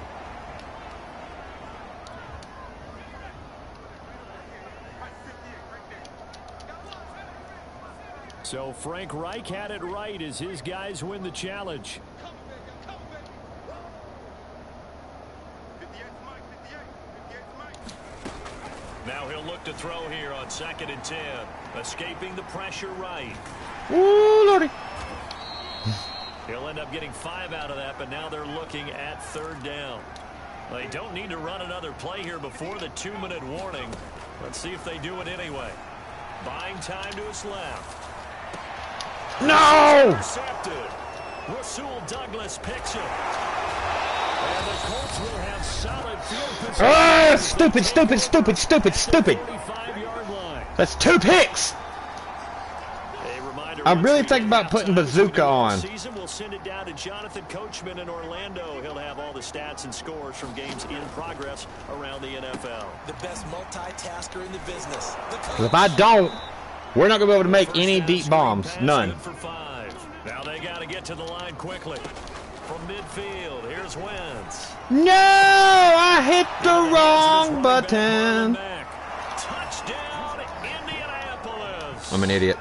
[SPEAKER 3] So Frank Reich had it right as his guys win the challenge. Now he'll look to throw here on 2nd and 10. Escaping the pressure right.
[SPEAKER 1] Ooh, Lordy.
[SPEAKER 3] He'll end up getting 5 out of that, but now they're looking at 3rd down. They don't need to run another play here before the 2-minute warning. Let's see if they do it anyway. Buying time to his left.
[SPEAKER 1] No!
[SPEAKER 3] Intercepted. Rasul Douglas picks it. And the Colts will have solid field position.
[SPEAKER 1] Ah, stupid, stupid, stupid, stupid, stupid.
[SPEAKER 3] 45-yard line.
[SPEAKER 1] That's 2 picks. I'm really thinking about putting Bazooka on.
[SPEAKER 3] Season, we'll send it down to Jonathan Coachman in Orlando. He'll have all the stats and scores from games in progress around the NFL.
[SPEAKER 4] The best multitasker in the business.
[SPEAKER 1] If I don't, we're not going to be able to make any deep bombs. None.
[SPEAKER 3] For 5. Now they got to get to the line quickly. From midfield, here's Wentz.
[SPEAKER 1] No! I hit the wrong button.
[SPEAKER 3] Touchdown, Indianapolis.
[SPEAKER 1] I'm an idiot.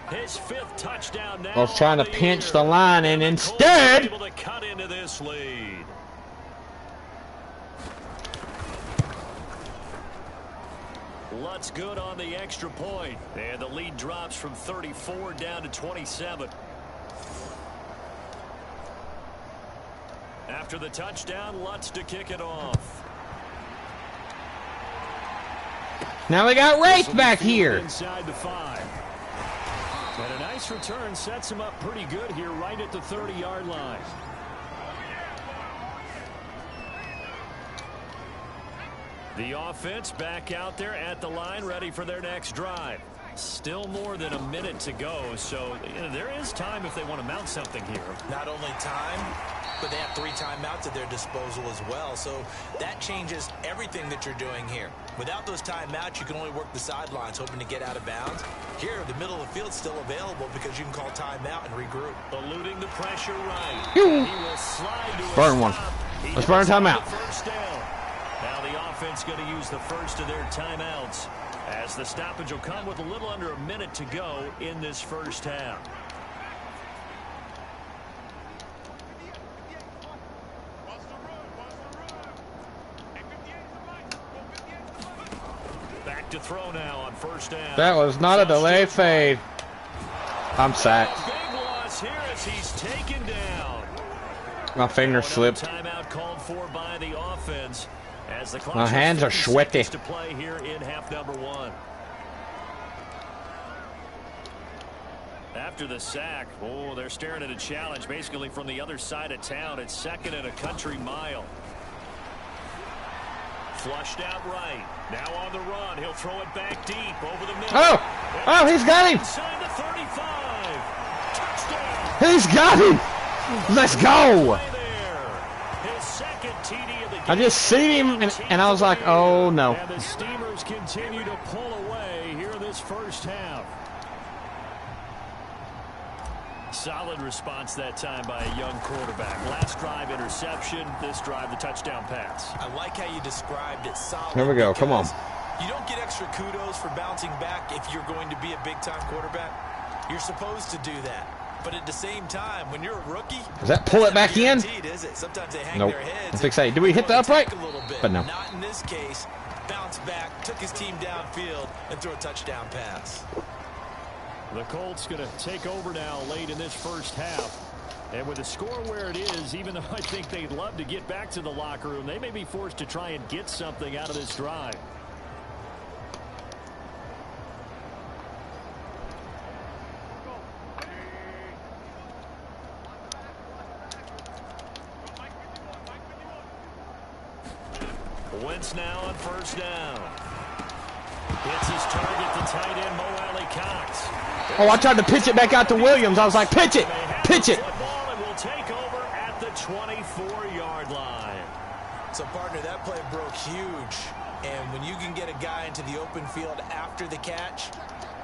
[SPEAKER 3] His 5th touchdown now.
[SPEAKER 1] I was trying to pinch the line, and instead,
[SPEAKER 3] able to cut into this lead. Lutz good on the extra point, and the lead drops from 34 down to 27. After the touchdown, Lutz to kick it off.
[SPEAKER 1] now we got Rafe back here.
[SPEAKER 3] Inside the 5. And a nice return sets him up pretty good here right at the 30-yard line. The offense back out there at the line, ready for their next drive. Still more than a minute to go, so there is time if they want to mount something here.
[SPEAKER 4] Not only time, but they have 3 timeouts at their disposal as well, so that changes everything that you're doing here. Without those timeouts, you can only work the sidelines, hoping to get out of bounds. Here, the middle of the field's still available because you can call timeout and regroup.
[SPEAKER 3] Eluding the pressure right. He will slide to
[SPEAKER 1] Burn one. Let's burn timeout.
[SPEAKER 3] First down. Now the offense going to use the first of their timeouts, as the stoppage will come with a little under a minute to go in this first half. Back to throw now on first down.
[SPEAKER 1] That was not a delay fade. I'm sacked.
[SPEAKER 3] Big loss here as he's taken down.
[SPEAKER 1] My finger slipped.
[SPEAKER 3] Timeout called for by the offense. As the
[SPEAKER 1] My hands are sweaty.
[SPEAKER 3] To play here in half number 1. After the sack, they're staring at a challenge basically from the other side of town. It's 2nd and a country mile. Flushed out right. Now on the run. He'll throw it back deep over the middle.
[SPEAKER 1] Oh, he's got him.
[SPEAKER 3] Inside the 35. Touchdown.
[SPEAKER 1] He's got him. Let's go.
[SPEAKER 3] His 2nd TD of the game.
[SPEAKER 1] I just seen him, and I was like, oh, no.
[SPEAKER 3] And the Steamers continue to pull away here in this first half. Solid response that time by a young quarterback. Last drive, interception. This drive, the touchdown pass.
[SPEAKER 4] I like how you described it. Solid.
[SPEAKER 1] Here we go. Come on.
[SPEAKER 4] You don't get extra kudos for bouncing back if you're going to be a big-time quarterback. You're supposed to do that. But at the same time, when you're a rookie,
[SPEAKER 1] does that pull it back in?
[SPEAKER 4] Is it? Sometimes they hang
[SPEAKER 1] Nope.
[SPEAKER 4] their heads.
[SPEAKER 1] I'm fixated. Did we hit the upright? But no.
[SPEAKER 4] Not in this case. Bounce back, took his team downfield, and threw a touchdown pass.
[SPEAKER 3] The Colts going to take over now late in this first half. And with the score where it is, even though I think they'd love to get back to the locker room, they may be forced to try and get something out of this drive. Wentz now on first down. Hits his target, the tight end, Mo Alley Cox.
[SPEAKER 1] Oh, I tried to pitch it back out to Williams. I was like, pitch it. Pitch it.
[SPEAKER 3] And will take over at the 24-yard line.
[SPEAKER 4] So, partner, that play broke huge. And when you can get a guy into the open field after the catch,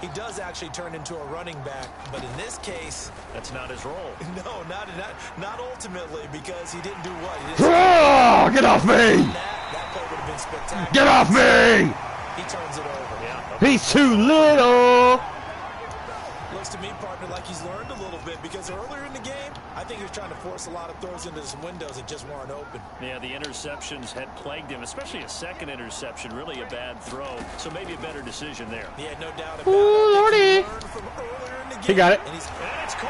[SPEAKER 4] he does actually turn into a running back. But in this case,
[SPEAKER 3] that's not his role.
[SPEAKER 4] No, not ultimately, because he didn't do what? He
[SPEAKER 1] didn't get off me!
[SPEAKER 4] That play would have been spectacular.
[SPEAKER 1] Get off me!
[SPEAKER 4] He turns it over.
[SPEAKER 3] Yeah.
[SPEAKER 1] He's too little.
[SPEAKER 4] looks to me, partner, like he's learned a little bit, because earlier in the game, I think he was trying to force a lot of throws into some windows that just weren't open. Yeah, the interceptions had plagued him, especially a second interception, really a bad throw. So maybe a better decision there. Yeah, no doubt about it.
[SPEAKER 1] Ooh, Lordy. He got it.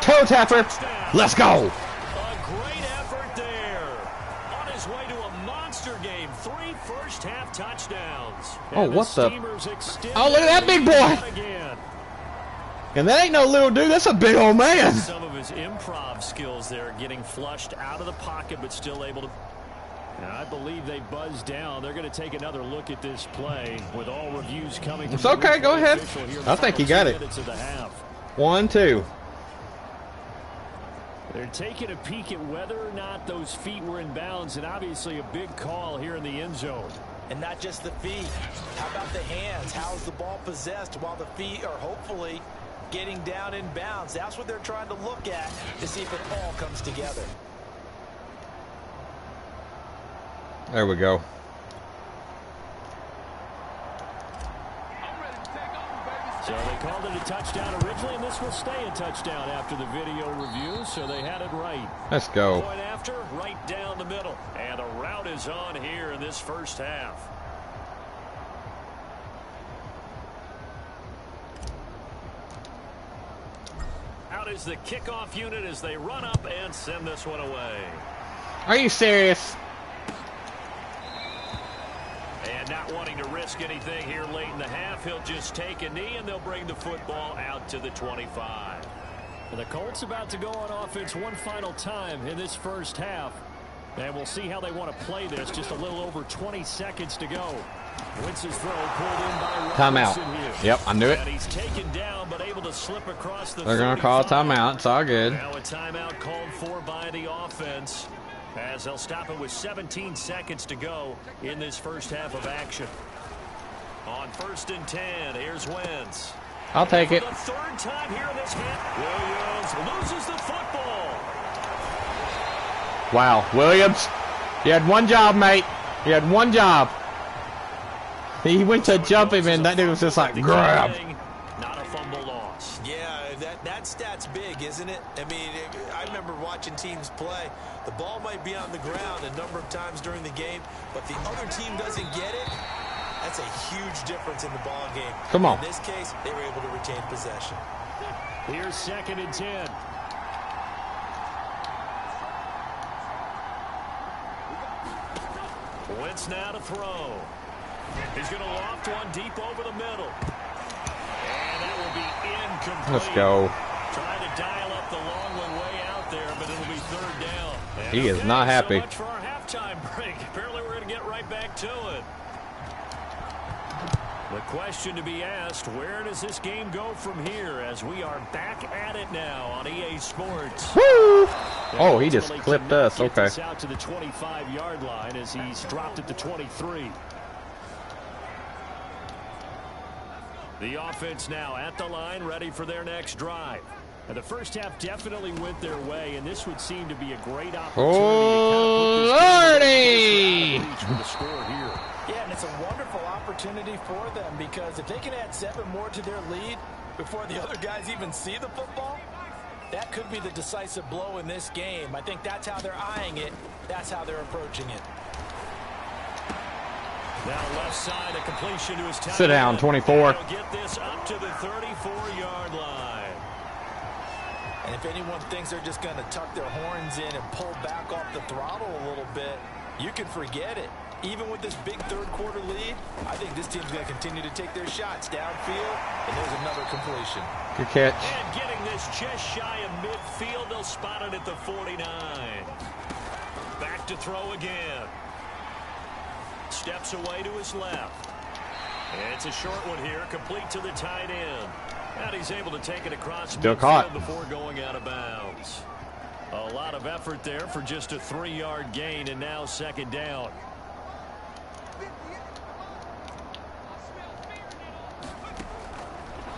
[SPEAKER 1] Toe tapper. Let's go.
[SPEAKER 3] A great effort there. On his way to a monster game. 3 first-half touchdowns.
[SPEAKER 1] Oh, what the? Oh, look at that big boy. And that ain't no little dude. That's a big old man.
[SPEAKER 3] Some of his improv skills there, getting flushed out of the pocket, but still able to. And I believe they buzzed down. They're going to take another look at this play with all reviews coming.
[SPEAKER 1] It's okay. Go ahead. I think he got it. 1-2.
[SPEAKER 3] They're taking a peek at whether or not those feet were in bounds, and obviously a big call here in the end zone.
[SPEAKER 4] And not just the feet. How about the hands? How's the ball possessed while the feet are hopefully getting down in bounds? That's what they're trying to look at to see if it all comes together.
[SPEAKER 1] There we go.
[SPEAKER 3] So they called it a touchdown originally, and this will stay a touchdown after the video review, so they had it right.
[SPEAKER 1] Let's go.
[SPEAKER 3] Point after, right down the middle. And a route is on here in this first half. Out is the kickoff unit as they run up and send this one away.
[SPEAKER 1] Are you serious?
[SPEAKER 3] And not wanting to risk anything here late in the half, he'll just take a knee, and they'll bring the football out to the 25. The Colts about to go on offense one final time in this first half. And we'll see how they want to play this. Just a little over 20 seconds to go. Wentz's throw pulled in by
[SPEAKER 1] timeout. Yep, I knew it.
[SPEAKER 3] And he's taken down, but able to slip across the
[SPEAKER 1] They're going to call a timeout. It's all good.
[SPEAKER 3] Now a timeout called for by the offense, as they'll stop it with 17 seconds to go in this first half of action. On 1st and 10, here's Wentz.
[SPEAKER 1] I'll take it.
[SPEAKER 3] For the 3rd time here in this half, Williams loses the football.
[SPEAKER 1] Wow, Williams, you had one job, mate. You had one job. He went to jump him, and that dude was just like, grab.
[SPEAKER 3] Not a fumble loss.
[SPEAKER 4] Yeah, that stat's big, isn't it? I mean, I remember watching teams play. The ball might be on the ground a number of times during the game, but the other team doesn't get it. That's a huge difference in the ball game.
[SPEAKER 1] Come on.
[SPEAKER 4] In this case, they were able to retain possession.
[SPEAKER 3] Here's 2nd and 10. Wentz now to throw. He's going to loft one deep over the middle. And that will be incomplete.
[SPEAKER 1] Let's go.
[SPEAKER 3] Trying to dial up the long one way out there, but it'll be 3rd down. And
[SPEAKER 1] he is not happy.
[SPEAKER 3] So much for our halftime break. Apparently we're going to get right back to it. The question to be asked, where does this game go from here, as we are back at it now on EA Sports?
[SPEAKER 1] Woo! Oh, he just clipped us. Okay.
[SPEAKER 3] Out to the 25-yard line as he's dropped at the 23. The offense now at the line, ready for their next drive. And the first half definitely went their way, and this would seem to be a great opportunity.
[SPEAKER 1] Oh, Lordy!
[SPEAKER 3] For the score here.
[SPEAKER 4] Yeah, and it's a wonderful opportunity for them, because if they can add 7 more to their lead before the other guys even see the football, that could be the decisive blow in this game. I think that's how they're eyeing it. That's how they're approaching it.
[SPEAKER 3] Now left side, a completion to his tight end.
[SPEAKER 1] Sit down, 24.
[SPEAKER 3] He'll get this up to the 34-yard line.
[SPEAKER 4] And if anyone thinks they're just going to tuck their horns in and pull back off the throttle a little bit, you can forget it. Even with this big 3rd quarter lead, I think this team's going to continue to take their shots downfield, and there's another completion.
[SPEAKER 1] Good catch.
[SPEAKER 3] And getting this just shy of midfield, they'll spot it at the 49. Back to throw again. Steps away to his left. It's a short one here, complete to the tight end. And he's able to take it across
[SPEAKER 1] Still caught
[SPEAKER 3] before going out of bounds. A lot of effort there for just a 3-yard gain, and now 2nd down.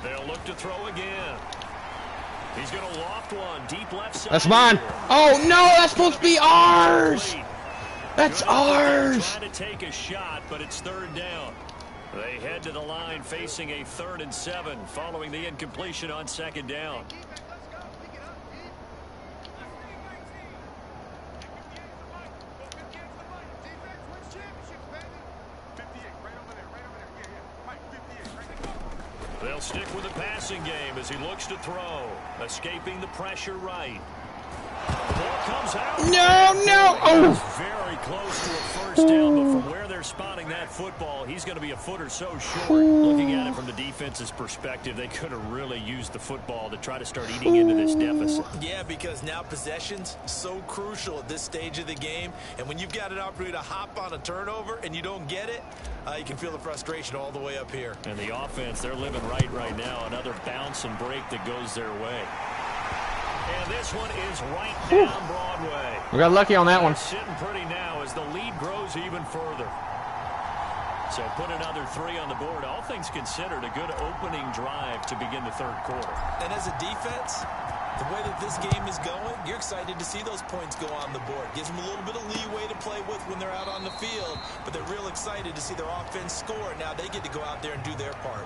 [SPEAKER 3] They'll look to throw again. He's going to loft one deep left side.
[SPEAKER 1] That's mine. Oh, no, that's supposed to be ours. That's ours.
[SPEAKER 3] Trying to take a shot, but it's 3rd down. They head to the line facing a 3rd and 7 following the incompletion on 2nd down. They'll stick with the passing game as he looks to throw, escaping the pressure right. Ball comes out.
[SPEAKER 1] No. Oh.
[SPEAKER 3] Very close to a 1st down, but from where they're spotting that football, he's going to be a foot or so short. Looking at it from the defense's perspective, they could have really used the football to try to start eating into this deficit.
[SPEAKER 4] Yeah, because now possession's so crucial at this stage of the game, and when you've got an opportunity to hop on a turnover and you don't get it, you can feel the frustration all the way up here.
[SPEAKER 3] And the offense, they're living right now. Another bounce and break that goes their way. And this one is right down Broadway.
[SPEAKER 1] We got lucky on that one.
[SPEAKER 3] Sitting pretty now as the lead grows even further. So put another 3 on the board. All things considered, a good opening drive to begin the 3rd quarter.
[SPEAKER 4] And as a defense, the way that this game is going, you're excited to see those points go on the board. Gives them a little bit of leeway to play with when they're out on the field, but they're real excited to see their offense score. Now they get to go out there and do their part.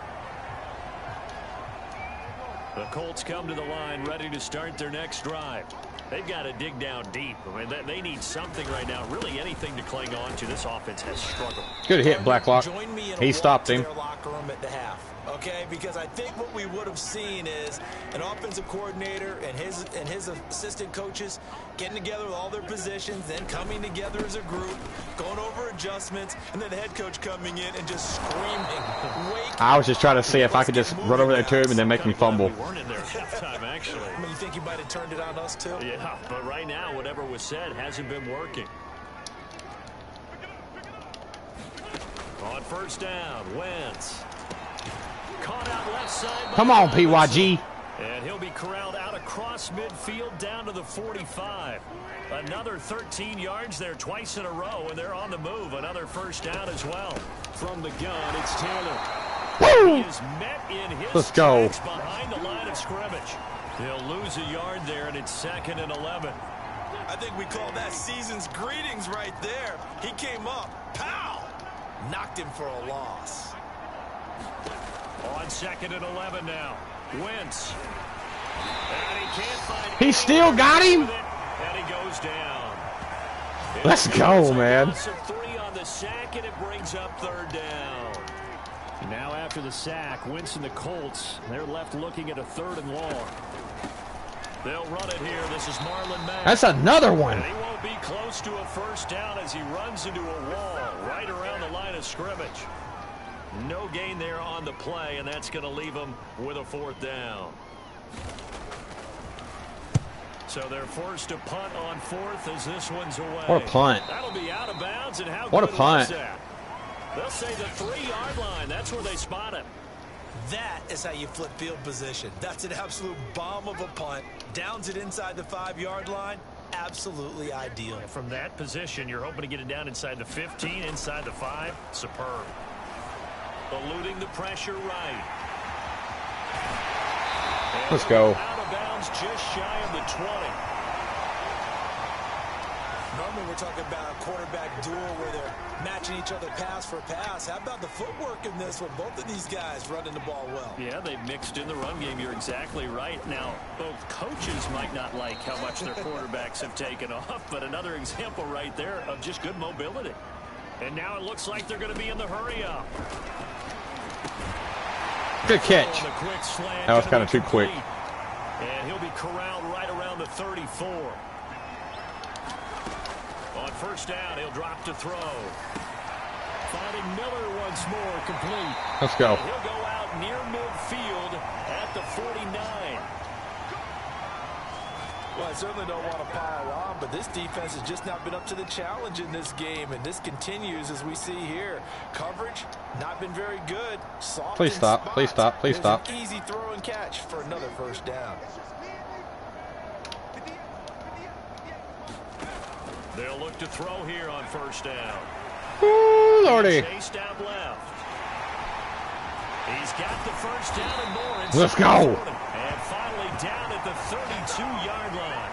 [SPEAKER 3] The Colts come to the line ready to start their next drive. They've got to dig down deep. I mean, they need something right now, really anything to cling on to. This offense has struggled.
[SPEAKER 1] Good hit, Blacklock. He stopped him.
[SPEAKER 4] Their locker room at the half. Okay, because I think what we would have seen is an offensive coordinator and his assistant coaches getting together with all their positions, then coming together as a group, going over adjustments, and then the head coach coming in and just screaming.
[SPEAKER 1] I was just trying to see if I could just run over there to him and then make him fumble.
[SPEAKER 3] We weren't in there at halftime, actually.
[SPEAKER 4] I mean, you think you might have turned it on us too?
[SPEAKER 3] Yeah, but right now, whatever was said hasn't been working. On 1st down, Wentz. Caught out left side.
[SPEAKER 1] Come on, PYG.
[SPEAKER 3] And he'll be corralled out across midfield down to the 45. Another 13 yards there twice in a row, and they're on the move. Another 1st down as well. From the gun, it's Taylor.
[SPEAKER 1] Woo!
[SPEAKER 3] He is met in his
[SPEAKER 1] Let's go.
[SPEAKER 3] tracks behind the line of scrimmage. He'll lose a yard there, and it's 2nd and 11.
[SPEAKER 4] I think we call that season's greetings right there. He came up, pow! Knocked him for a loss.
[SPEAKER 3] On 2nd and 11 now. Wentz. And he can't find.
[SPEAKER 1] He still got him?
[SPEAKER 3] And he goes down.
[SPEAKER 1] Let's go, man.
[SPEAKER 3] Loss of 3 on the sack, and it brings up 3rd down. Now after the sack, Wentz and the Colts, they're left looking at a 3rd and long. They'll run it here. This is Marlon Mack.
[SPEAKER 1] That's another one.
[SPEAKER 3] And he won't be close to a 1st down as he runs into a wall right around the line of scrimmage. No gain there on the play, and that's going to leave them with a 4th down. So they're forced to punt on 4th as this one's away.
[SPEAKER 1] What a punt.
[SPEAKER 3] That'll be out of bounds, and how
[SPEAKER 1] what
[SPEAKER 3] good
[SPEAKER 1] a punt.
[SPEAKER 3] was that? They'll say the 3-yard line. That's where they spot it.
[SPEAKER 4] That is how you flip field position. That's an absolute bomb of a punt. Downs it inside the 5-yard line. Absolutely ideal.
[SPEAKER 3] From that position, you're hoping to get it down inside the 15, inside the 5. Superb. Eluding the pressure right. And
[SPEAKER 1] let's go.
[SPEAKER 3] Out of bounds just shy of the 20.
[SPEAKER 4] Normally we're talking about a quarterback duel where they're matching each other pass for pass. How about the footwork in this one? Both of these guys running the ball well.
[SPEAKER 3] Yeah, they've mixed in the run game. You're exactly right. Now, both coaches might not like how much their quarterbacks have taken off, but another example right there of just good mobility. And now it looks like they're going to be in the hurry-up.
[SPEAKER 1] Good catch. That was kind of too quick.
[SPEAKER 3] And he'll be corralled right around the 34. On 1st down, he'll drop to throw. Finding Miller once more, complete.
[SPEAKER 1] Let's go.
[SPEAKER 3] And he'll go out near midfield at the 49.
[SPEAKER 4] Well, I certainly don't want to pile on, but this defense has just not been up to the challenge in this game, and this continues as we see here. Coverage, not been very good. Soft
[SPEAKER 1] please stop, please stop, please stop.
[SPEAKER 4] An easy throw and catch for another 1st down.
[SPEAKER 3] They'll look to throw here on 1st down.
[SPEAKER 1] Ooh, Lordy.
[SPEAKER 3] Chased out left. He's got the 1st down and more.
[SPEAKER 1] Let's go.
[SPEAKER 3] And finally down at the 32-yard line.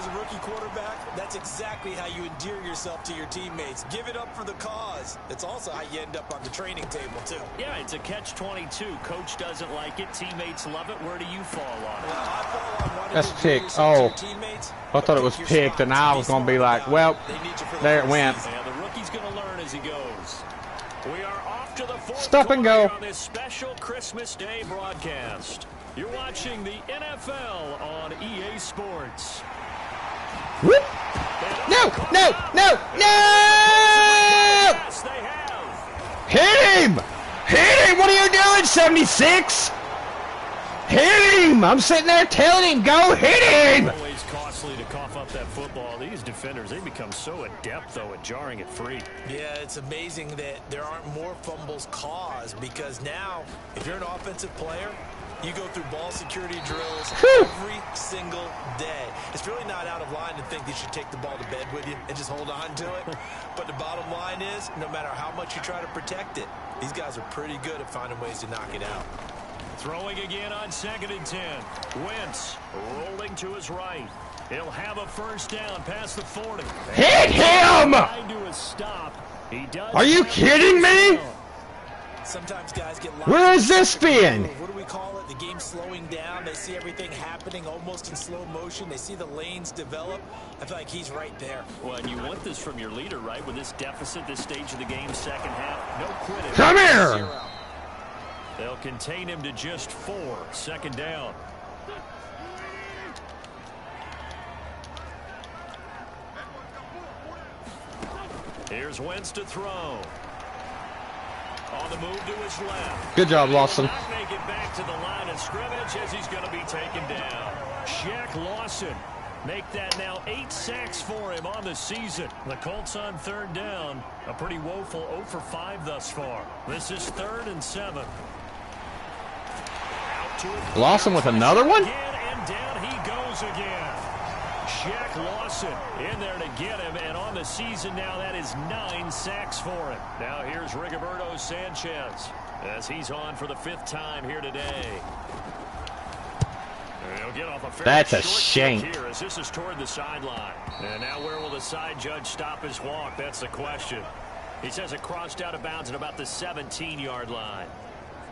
[SPEAKER 4] As a rookie quarterback, that's exactly how you endear yourself to your teammates. Give it up for the cause. It's also how you end up on the training table, too.
[SPEAKER 3] Yeah, it's a catch-22. Coach doesn't like it. Teammates love it. Where do you fall on it?
[SPEAKER 4] Well, I fall on wanting
[SPEAKER 1] That's
[SPEAKER 4] to
[SPEAKER 1] pick.
[SPEAKER 4] endear yourself to
[SPEAKER 1] Oh.
[SPEAKER 4] your teammates,
[SPEAKER 1] I thought it was
[SPEAKER 4] pick your
[SPEAKER 1] picked, and
[SPEAKER 4] spots.
[SPEAKER 1] I was going to be like, well, there it went.
[SPEAKER 3] Yeah, the rookie's going to learn as he goes. We are off to the fourth
[SPEAKER 1] Stop and go.
[SPEAKER 3] on this special Christmas Day broadcast. You're watching the NFL on EA Sports.
[SPEAKER 1] Whoop. No, no, no, no!
[SPEAKER 3] Yes, they have.
[SPEAKER 1] Hit him! Hit him! What are you doing, 76? Hit him! I'm sitting there telling him, go hit him!
[SPEAKER 3] Always costly to cough up that football. These defenders, they become so adept, though, at jarring it free.
[SPEAKER 4] Yeah, it's amazing that there aren't more fumbles caused, because now, if you're an offensive player, you go through ball security drills every single day. It's really not out of line to think that you should take the ball to bed with you and just hold on to it. But the bottom line is, no matter how much you try to protect it, these guys are pretty good at finding ways to knock it out.
[SPEAKER 3] Throwing again on 2nd and 10. Wentz rolling to his right. He'll have a first down past the 40.
[SPEAKER 1] Hit him!
[SPEAKER 3] To a stop. He does.
[SPEAKER 1] Are you kidding me?
[SPEAKER 4] Sometimes guys get lost.
[SPEAKER 1] Where has this been?
[SPEAKER 4] What do we call it? The game slowing down. They see everything happening almost in slow motion. They see the lanes develop. I feel like he's right there.
[SPEAKER 3] Well, and you want this from your leader, right? With this deficit, this stage of the game, second half, no quitting.
[SPEAKER 1] Come here!
[SPEAKER 4] 0.
[SPEAKER 3] They'll contain him to just 4. 2nd down. Here's Wentz to throw. On the move to his left.
[SPEAKER 1] Good job, Lawson.
[SPEAKER 3] Not make it back to the line of scrimmage as he's going to be taken down. Shaq Lawson make that now 8 sacks for him on the season. The Colts on 3rd down. A pretty woeful 0 for 5 thus far. This is 3rd and 7.
[SPEAKER 1] Lawson with another one?
[SPEAKER 3] And down he goes again. Shaq Lawson in there to get him, and on the season now that is 9 sacks for him. Now here's Rigoberto Sanchez as he's on for the 5th time here today. He'll get off a
[SPEAKER 1] That's a
[SPEAKER 3] short
[SPEAKER 1] shank.
[SPEAKER 3] kick here as this is toward the sideline. And now where will the side judge stop his walk? That's the question. He says it crossed out of bounds at about the 17-yard line.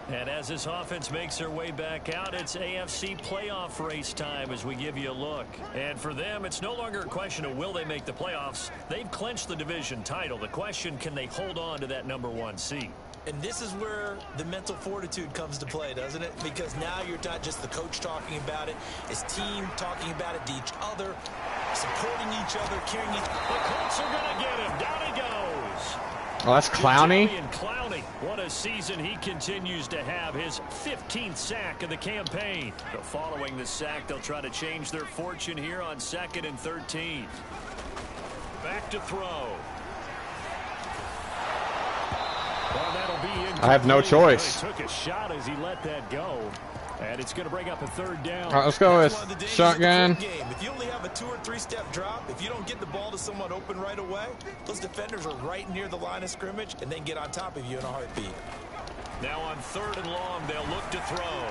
[SPEAKER 3] And as this offense makes their way back out, it's AFC playoff race time as we give you a look. And for them, it's no longer a question of will they make the playoffs. They've clinched the division title. The question, can they hold on to that #1 seed?
[SPEAKER 4] And this is where the mental fortitude comes to play, doesn't it? Because now you're not just the coach talking about it, it's team talking about it to each other, supporting each other, carrying each other.
[SPEAKER 3] The Colts are going to get him. Down he goes.
[SPEAKER 1] Oh, that's Clowney.
[SPEAKER 3] Clowney. What a season he continues to have. His 15th sack of the campaign. But following the sack, they'll try to change their fortune here on 2nd and 13. Back to throw. Well, that'll be incomplete.
[SPEAKER 1] I have no choice.
[SPEAKER 3] He took a shot as he let that go. And it's going to bring up a 3rd down.
[SPEAKER 1] All right, let's go with shotgun.
[SPEAKER 4] If you only have a 2- or 3-step drop, if you don't get the ball to someone open right away, those defenders are right near the line of scrimmage and then get on top of you in a heartbeat.
[SPEAKER 3] Now on 3rd and long, they'll look to throw.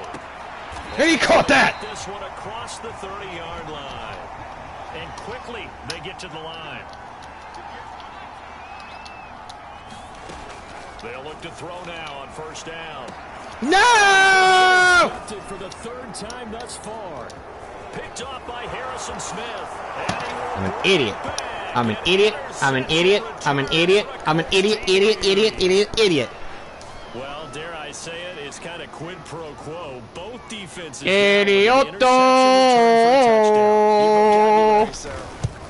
[SPEAKER 1] Hey, he caught that!
[SPEAKER 3] This one across the 30-yard line. And quickly, they get to the line. They'll look to throw now on 1st down.
[SPEAKER 1] No!
[SPEAKER 3] For the 3rd time thus far. Picked off by Harrison Smith.
[SPEAKER 1] I'm an idiot. I'm an idiot. I'm an idiot. I'm an idiot. I'm an idiot, idiot.
[SPEAKER 3] Well, dare I say it, it's kind of quid pro quo. Both defenses.
[SPEAKER 1] Idioto!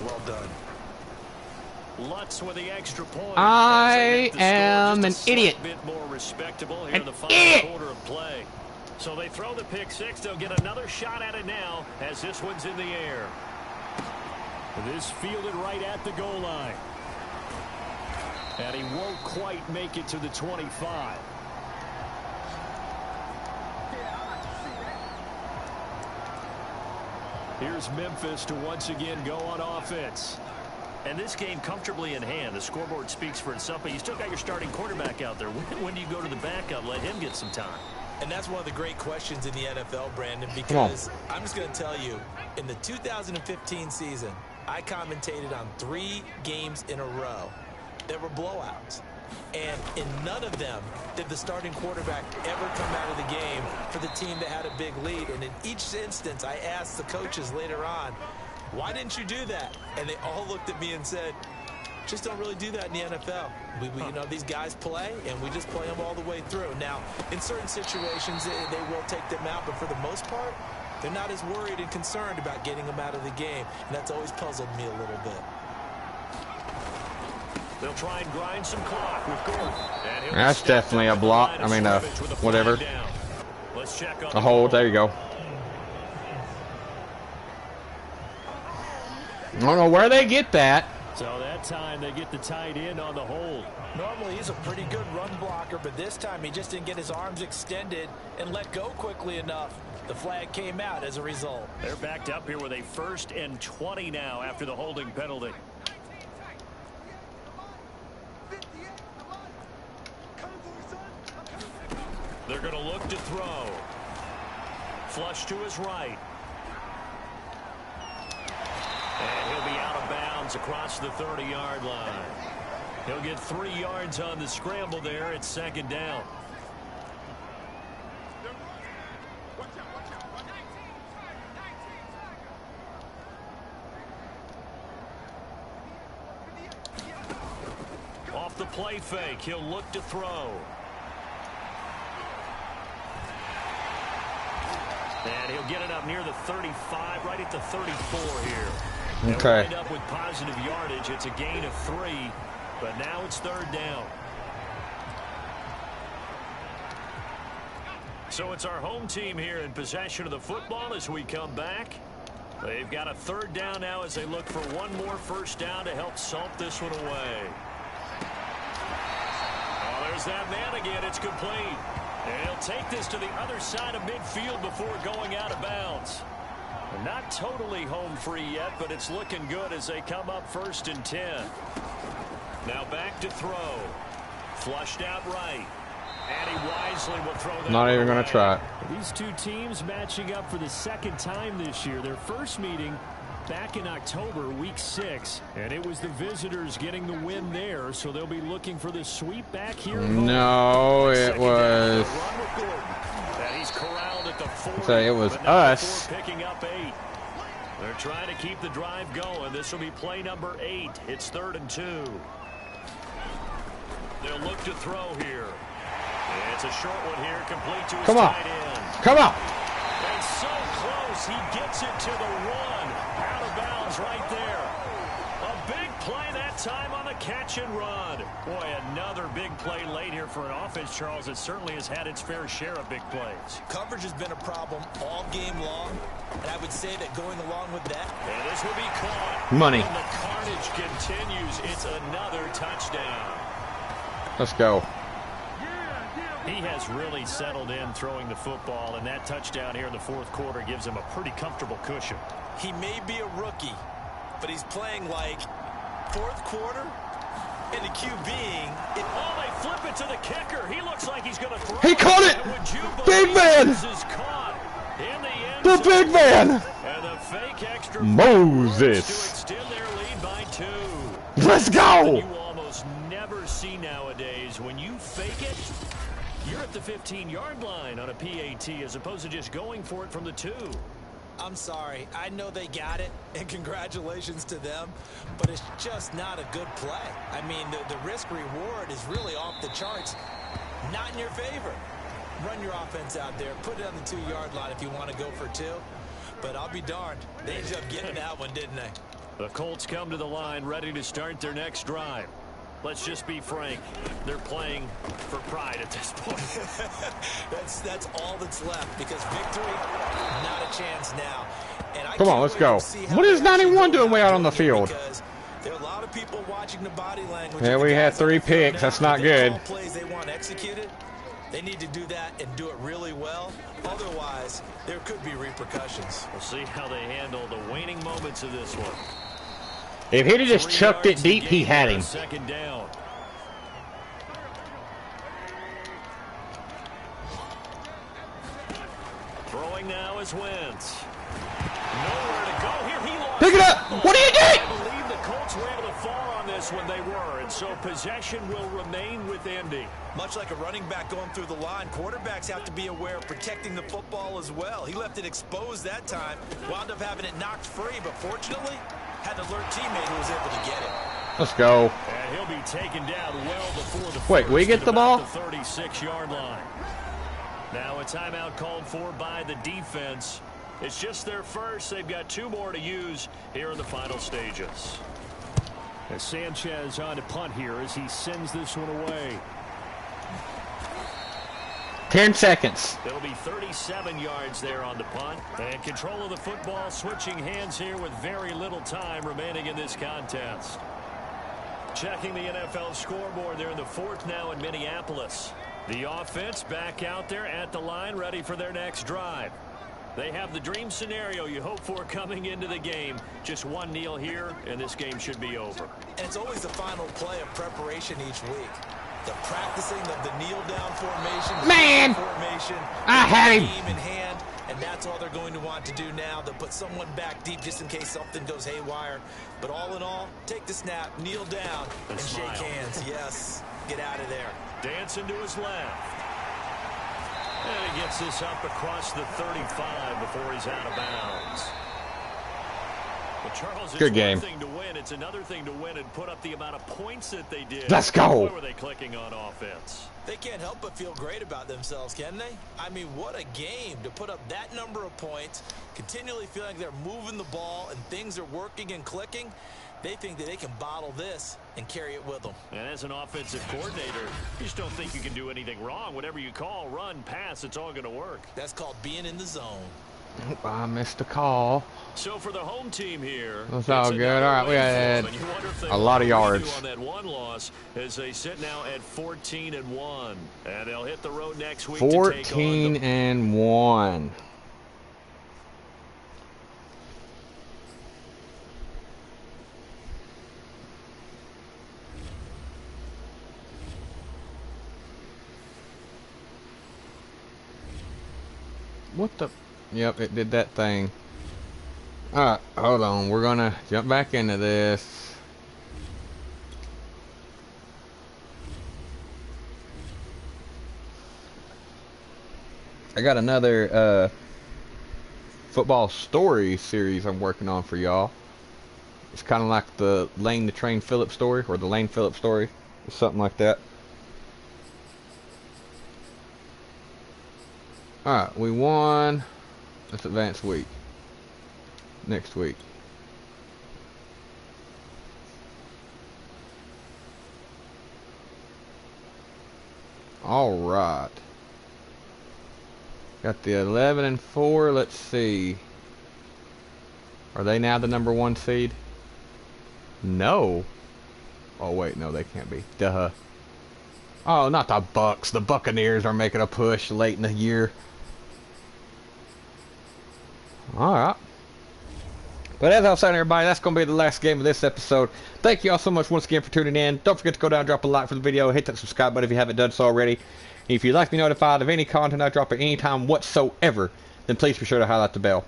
[SPEAKER 4] Well done.
[SPEAKER 3] Lutz with the extra point.
[SPEAKER 1] I am an idiot.
[SPEAKER 3] Bit more respectable here
[SPEAKER 1] An
[SPEAKER 3] in the final
[SPEAKER 1] idiot.
[SPEAKER 3] quarter of play. So they throw the pick 6. They'll get another shot at it now as this one's in the air. This fielded right at the goal line. And he won't quite make it to the 25. Here's Memphis to once again go on offense. And this game comfortably in hand. The scoreboard speaks for itself, but you still got your starting quarterback out there. When do you go to the backup? Let him get some time.
[SPEAKER 4] And that's one of the great questions in the NFL, Brandon, because I'm just going to tell you, in the 2015 season, I commentated on 3 games in a row that were blowouts. And in none of them did the starting quarterback ever come out of the game for the team that had a big lead. And in each instance, I asked the coaches later on, why didn't you do that? And they all looked at me and said, just don't really do that in the NFL. You know, these guys play, and we just play them all the way through. Now, in certain situations, they will take them out, but for the most part, they're not as worried and concerned about getting them out of the game, and that's always puzzled me a little bit.
[SPEAKER 3] They'll try and grind some clock with Gordon.
[SPEAKER 1] That's definitely a block. I mean, whatever.
[SPEAKER 3] Let's check on
[SPEAKER 1] a hold. There you go. I don't know where they get that.
[SPEAKER 3] So that time they get the tight end on the hold.
[SPEAKER 4] Normally he's a pretty good run blocker, but this time he just didn't get his arms extended and let go quickly enough. The flag came out as a result.
[SPEAKER 3] They're backed up here with a 1st and 20 now after the holding penalty. They're going to look to throw. Flush to his right. And he'll be out of bounds across the 30-yard line. He'll get 3 yards on the scramble there. It's 2nd down. Off the play fake, he'll look to throw. And he'll get it up near the 35, right at the 34 here.
[SPEAKER 1] Okay.
[SPEAKER 3] End up with positive yardage. It's a gain of 3, but now it's 3rd down. So it's our home team here in possession of the football as we come back. They've got a 3rd down now as they look for one more 1st down to help salt this one away. Oh, there's that man again. It's complete. And he'll take this to the other side of midfield before going out of bounds. Not totally home free yet, but it's looking good as they come up 1st and 10. Now back to throw. Flushed out right. And he wisely will throw that.
[SPEAKER 1] Not even going to try it.
[SPEAKER 3] These two teams matching up for the 2nd time this year. Their first meeting back in October, week 6, and it was the visitors getting the win there, so they'll be looking for the sweep back here.
[SPEAKER 1] No, it was.
[SPEAKER 3] He's corralled at the 40,
[SPEAKER 1] so it was us.
[SPEAKER 3] Picking up 8. They're trying to keep the drive going. This will be play number 8. It's 3rd and 2. They'll look to throw here. It's a short one here, complete to his tight end.
[SPEAKER 1] Come on.
[SPEAKER 3] And so close, he gets it to the 1. Out of bounds right there. A big play that time on the catch and run. Boy, another big play late here for an offense, Charles, that certainly has had its fair share of big plays.
[SPEAKER 4] Coverage has been a problem all game long, and I would say that going along with that.
[SPEAKER 3] And this will be caught.
[SPEAKER 1] Money.
[SPEAKER 3] And the carnage continues. It's another touchdown.
[SPEAKER 1] Let's go.
[SPEAKER 3] He has really settled in throwing the football, and that touchdown here in the 4th quarter gives him a pretty comfortable cushion.
[SPEAKER 4] He may be a rookie, but he's playing like 4th quarter, and the QBing.
[SPEAKER 3] They flip it to the kicker. He looks like he's going to throw.
[SPEAKER 1] He caught it. Big man. The big man.
[SPEAKER 3] And the fake extra
[SPEAKER 1] Moses.
[SPEAKER 3] To extend their lead by 2.
[SPEAKER 1] Let's go.
[SPEAKER 3] You almost never see nowadays when you fake it. You're at the 15-yard line on a PAT as opposed to just going for it from the 2.
[SPEAKER 4] I'm sorry. I know they got it, and congratulations to them, but it's just not a good play. I mean, the risk-reward is really off the charts, not in your favor. Run your offense out there. Put it on the 2-yard line if you want to go for 2, but I'll be darned. They ended up getting that one, didn't they?
[SPEAKER 3] The Colts come to the line ready to start their next drive. Let's just be frank. They're playing for pride at this point.
[SPEAKER 4] that's all that's left because victory, not a chance now. And
[SPEAKER 1] Come on, let's go. What is 91 doing way out on the field?
[SPEAKER 4] There are a lot of people watching the body language.
[SPEAKER 1] Yeah, we had 3 picks. That's not good.
[SPEAKER 4] Plays they want executed. They need to do that and do it really well. Otherwise, there could be repercussions.
[SPEAKER 3] We'll see how they handle the waning moments of this one.
[SPEAKER 1] If he'd have just chucked it deep, he had him.
[SPEAKER 3] 2nd down. Throwing now is Wentz. Nowhere to go here. He lost.
[SPEAKER 1] Pick it up. What are you doing?
[SPEAKER 3] I believe the Colts were able to fall on this when they were, and so possession will remain with Indy.
[SPEAKER 4] Much like a running back going through the line, quarterbacks have to be aware of protecting the football as well. He left it exposed that time, wound up having it knocked free, but fortunately had an alert teammate who was able to get it.
[SPEAKER 1] Let's go.
[SPEAKER 3] And he'll be taken down well before the
[SPEAKER 1] Wait, we get the ball?
[SPEAKER 3] The 36-yard line. Now a timeout called for by the defense. It's just their first. They've got 2 more to use here in the final stages. As Sanchez on to punt here as he sends this one away.
[SPEAKER 1] 10 seconds.
[SPEAKER 3] It'll be 37 yards there on the punt. And control of the football switching hands here with very little time remaining in this contest. Checking the NFL scoreboard. They're in the 4th now in Minneapolis. The offense back out there at the line, ready for their next drive. They have the dream scenario you hope for coming into the game. Just one kneel here, and this game should be over.
[SPEAKER 4] And it's always the final play of preparation each week. The practicing of the kneel-down formation.
[SPEAKER 1] Man!
[SPEAKER 4] Formation,
[SPEAKER 1] I had him.
[SPEAKER 4] Team in hand, and that's all they're going to want to do now. They'll put someone back deep just in case something goes haywire. But all in all, take the snap, kneel down, and shake hands. Yes, get out of there.
[SPEAKER 3] Dancing to his left. And he gets this up across the 35 before he's out of bounds. Well, Charles,
[SPEAKER 1] good game.
[SPEAKER 3] It's one thing to win. It's another thing to win and put up the amount of points that they did.
[SPEAKER 1] Let's go.
[SPEAKER 3] Where were they clicking on offense?
[SPEAKER 4] They can't help but feel great about themselves, can they? I mean, what a game to put up that number of points, continually feeling like they're moving the ball and things are working and clicking. They think that they can bottle this and carry it with them.
[SPEAKER 3] And as an offensive coordinator, you just don't think you can do anything wrong. Whatever you call, run, pass, it's all going to work.
[SPEAKER 4] That's called being in the zone.
[SPEAKER 1] I missed a call.
[SPEAKER 3] So for the home team here,
[SPEAKER 1] that's all good. All right, we had a lot of yards
[SPEAKER 3] on that one loss as they sit now at 14-1, and they'll hit the road next week.
[SPEAKER 1] 14-1. What the? Yep, it did that thing. Alright, hold on. We're gonna jump back into this. I got another football story series I'm working on for y'all. It's kind of like the Lane the Train Phillips story, or the Lane Phillips story, or something like that. Alright, we won. Let's advance week. Next week. Alright. Got the 11-4. Let's see. Are they now the #1 seed? No. Oh wait, no, they can't be. Duh. Oh, not the Bucks. The Buccaneers are making a push late in the year. Alright. But as I was saying, everybody, that's going to be the last game of this episode. Thank you all so much once again for tuning in. Don't forget to go down and drop a like for the video. Hit that subscribe button if you haven't done so already. And if you'd like to be notified of any content I drop at any time whatsoever, then please be sure to highlight the bell.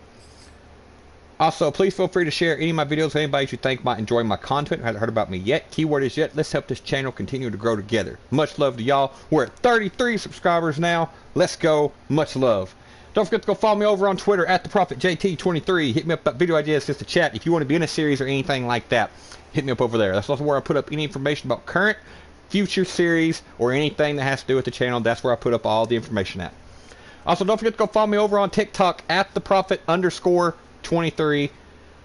[SPEAKER 1] Also, please feel free to share any of my videos with anybody you think might enjoy my content or hasn't heard about me yet. Keyword is yet. Let's help this channel continue to grow together. Much love to y'all. We're at 33 subscribers now. Let's go. Much love. Don't forget to go follow me over on Twitter at TheProphetJT23. Hit me up about video ideas just to chat. If you want to be in a series or anything like that, hit me up over there. That's also where I put up any information about current, future series, or anything that has to do with the channel. That's where I put up all the information at. Also, don't forget to go follow me over on TikTok at TheProphet_23.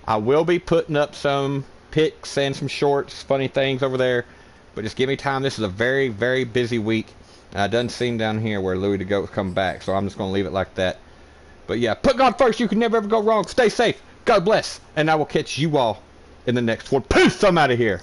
[SPEAKER 1] I will be putting up some pics and some shorts, funny things over there. But just give me time. This is a very, very busy week. It doesn't seem down here where Louis the Goat's coming back, so I'm just going to leave it like that. But yeah, put God first. You can never ever go wrong. Stay safe. God bless. And I will catch you all in the next one. Peace. I'm out of here.